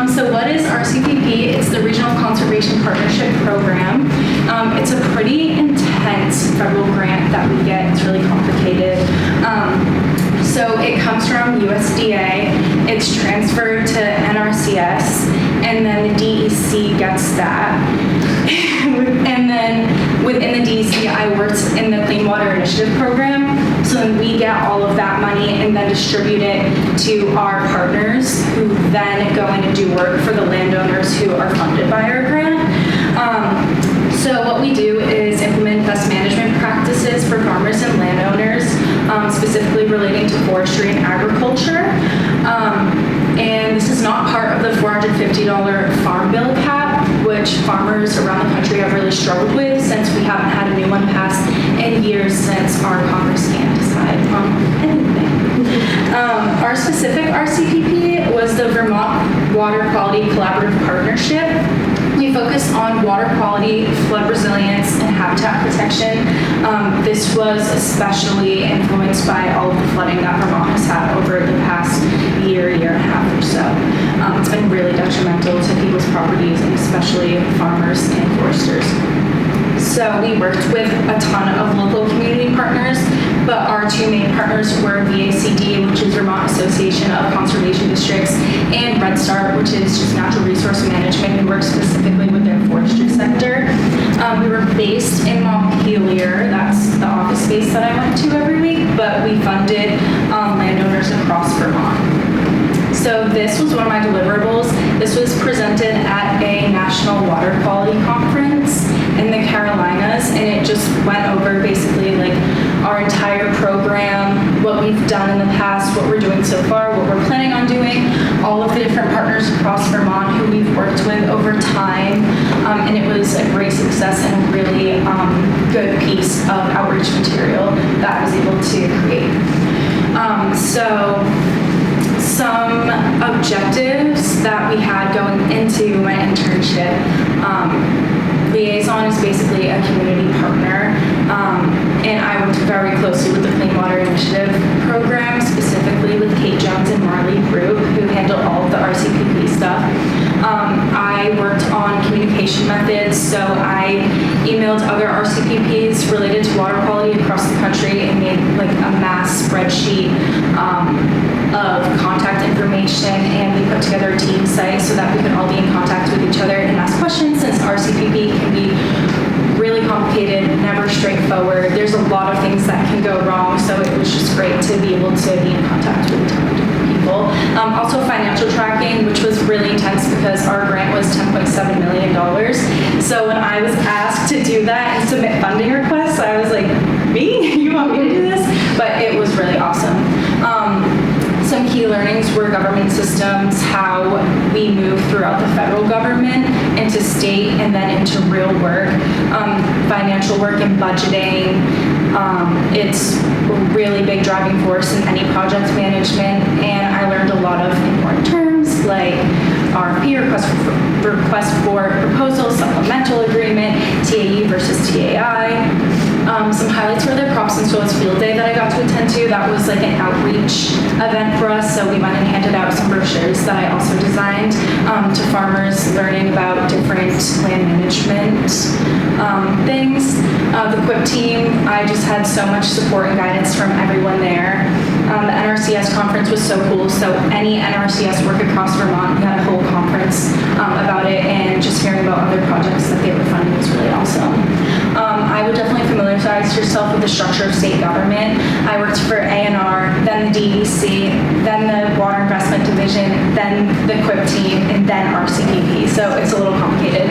So what is RCPP? It's the Regional Conservation Partnership Program. It's a pretty intense federal grant that we get. It's really complicated. So it comes from USDA, it's transferred to NRCS, and then the DEC gets that. And then within the DEC, I worked in the Clean Water Initiative program. So then we get all of that money and then distribute it to our partners, who then go in and do work for the landowners who are funded by our grant. So what we do is implement best management practices for farmers and landowners, specifically relating to forestry and agriculture. And this is not part of the $450 farm bill cap, which farmers around the country have really struggled with since we haven't had a new one passed in years, since our Congress can't decide on anything. Our specific RCPP was the Vermont Water Quality Collaborative Partnership. We've we focus on water quality, flood resilience, and habitat protection. This was especially influenced by all of the flooding that Vermont has had over the past year and a half or so. It's been really detrimental to people's properties, and especially farmers and foresters. So we worked with a ton of local community partners, but our two main partners were VACD, which is Vermont Association of Conservation Districts, and Red Start, which is just natural resource management. We work specifically with their forestry sector. We were based in Montpelier. That's the office space that I went to every week, but we funded landowners across Vermont. So this was one of my deliverables. This was presented at a national water quality conference in the Carolinas, and it just went over basically like our entire program, what we've done in the past, what we're doing so far, what we're planning on doing, all of the different partners across Vermont who we've worked with over time, and it was a great success and a really good piece of outreach material that I was able to create. Some objectives that we had going into my internship. Liaison is basically a community partner, and I worked very closely with the Clean Water Initiative program, specifically with Kate Jones and Marley Group, who handle all of the RCPP stuff. I worked on communication methods, so I emailed other RCPPs related to water quality across the country and made like a mass spreadsheet of contact information, and we put together a team site so that we could all be in contact with each other and ask questions, since RCPP can be really complicated, never straightforward. There's a lot of things that can go wrong, so it was just great to be able to be in contact with a ton of different people. Also financial tracking, which was really intense because our grant was $10.7 million. So when I was asked to do that and submit funding requests, I was like, me? You want me to do this? But it was really awesome. Some key learnings were government systems, how we move throughout the federal government into state and then into real work, financial work and budgeting. It's a really big driving force in any project management, and I learned a lot of important terms like RFP, request for proposal, supplemental agreement, TAE versus TAI. Some highlights were the Props and Soils Field Day that I got to attend to. That was like an outreach event for us, so we went and handed out some brochures that I also designed to farmers learning about different land management things. The QUIP team, I just had so much support and guidance from everyone there. The NRCS conference was so cool, so any NRCS work across Vermont, we had a whole conference about it, and just hearing about other projects that they were funding was really awesome. I would definitely familiarize yourself with the structure of state government. I worked for A&R, then the DEC, then the Water Investment Division, then the QUIP team, and then RCPP, so it's a little complicated.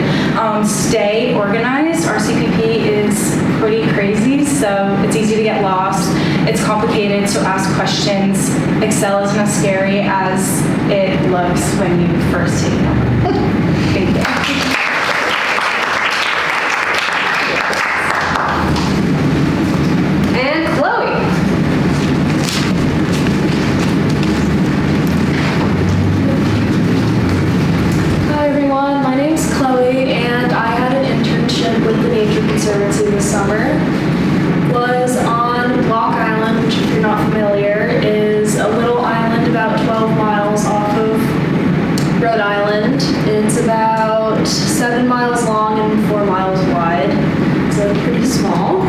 Stay organized. RCPP is pretty crazy, so it's easy to get lost. It's complicated, so ask questions. Excel isn't as scary as it looks when you first take it over. Thank you. Conservancy this summer was on Block Island, which, if you're not familiar, is a little island about 12 miles off of Rhode Island. It's about 7 miles long and 4 miles wide, so pretty small.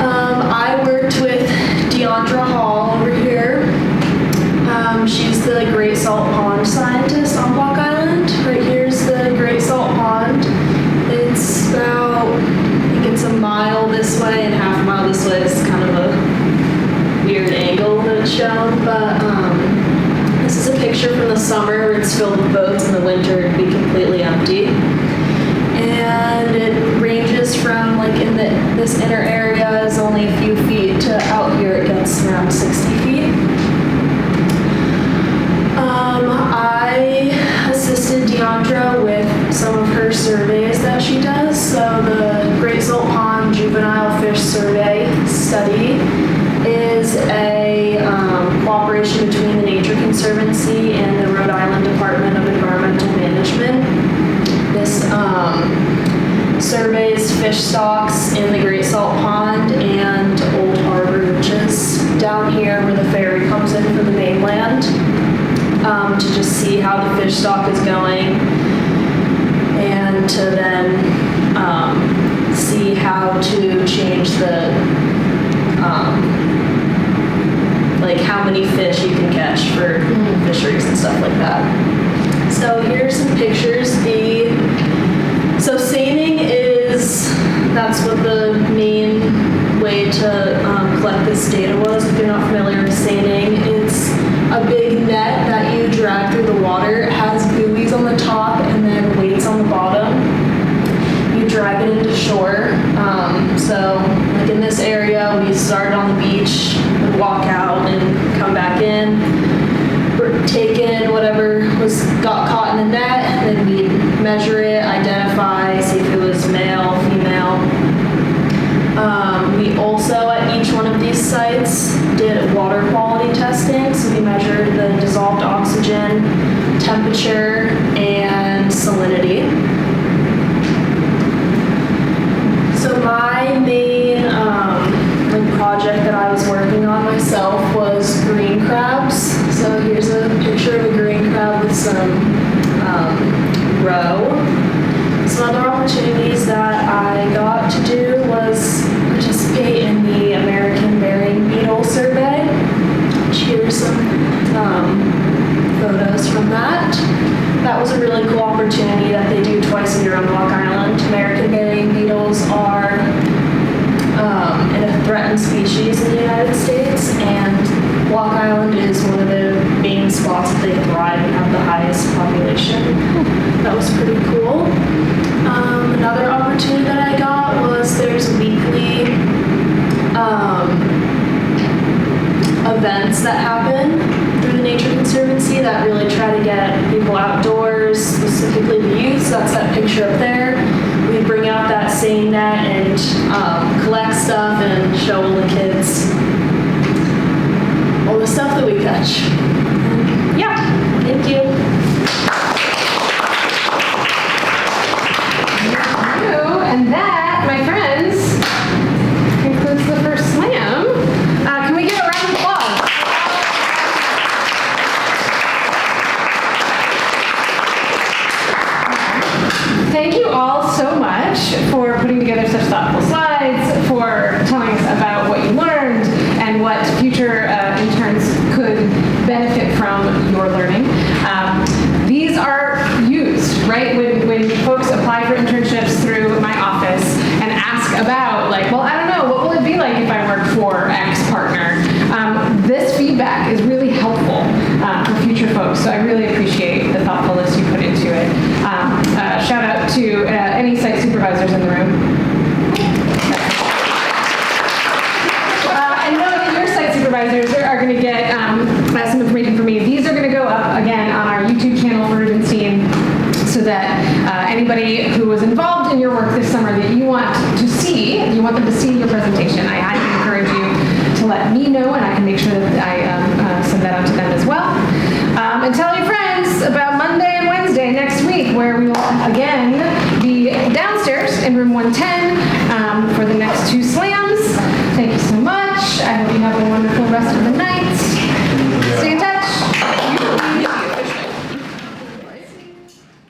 I worked with Deandra Hall over here. She's the Great Salt Pond scientist on Block Island. Right here's the Great Salt Pond. It's about, I think it's a mile this way and half a mile this way. It's kind of a weird angle that it's shown, but this is a picture from the summer where it's filled with boats, in the winter it'd be completely empty. And it ranges from, like, in this inner area is only a few feet to out here it gets around 60 feet. I assisted Deandra with some of her surveys that she does. So the Great Salt Pond Juvenile Fish Survey Study is a cooperation between the Nature Conservancy and the Rhode Island Department of Environmental Management. This surveys fish stocks in the Great Salt Pond and Old Harbor, which is down here where the ferry comes in from the mainland, to just see how the fish stock is going, and to then see how to change the like how many fish you can catch for fisheries and stuff like that. So here's some pictures. So seining that's what the main way to collect this data was. If you're not familiar with seining, it's a big net that you drag through the water. It has buoys on the top and then weights on the bottom. You drag it into shore. So like in this area, we started on the beach, would walk out and come back in, take in whatever got caught in the net, and then we'd measure it, identify, see if it was male, female. We also at each one of these sites did water quality testing, so we measured the dissolved oxygen, temperature, and salinity. So my main project that I was working on myself was green crabs. So here's a picture of a green crab with some roe. Some other opportunities that I got to do was participate in the American Burying Beetle survey. Here's some photos from that. That was a really cool opportunity that they do twice a year on Block Island. American burying beetles are a threatened species in the United States, and Block Island is one of the main spots that they thrive and have the highest population. That was pretty cool. Another opportunity that I got was there's weekly events that happen through the Nature Conservancy that really try to get people outdoors, specifically the youth. So that's that picture up there. We bring out that seine net and collect stuff and show all the kids all the stuff that we catch. Yeah, thank you. And that, my friends, concludes the first slam. Can we give a round of applause? Thank you all so much for putting together such thoughtful slides, for telling us about what you learned and what future interns could benefit from your learning. These are used, right? When folks apply for internships through my office and ask about, like, well, I don't know, what will it be like if I work for X partner? This feedback is really helpful for future folks, so I really appreciate the thoughtfulness you put into it. Shout out to any site supervisors in the room. And know that your site supervisors are going to get some information from me. These are going to go up again on our YouTube channel for Rubenstein, so that anybody who was involved in your work this summer that you want them to see your presentation, I highly encourage you to let me know, and I can make sure that I send that out to them as well. And tell your friends about Monday and Wednesday next week, where we will again be downstairs in room 110 for the next 2 slams. Thank you so much. I hope you have a wonderful rest of the night.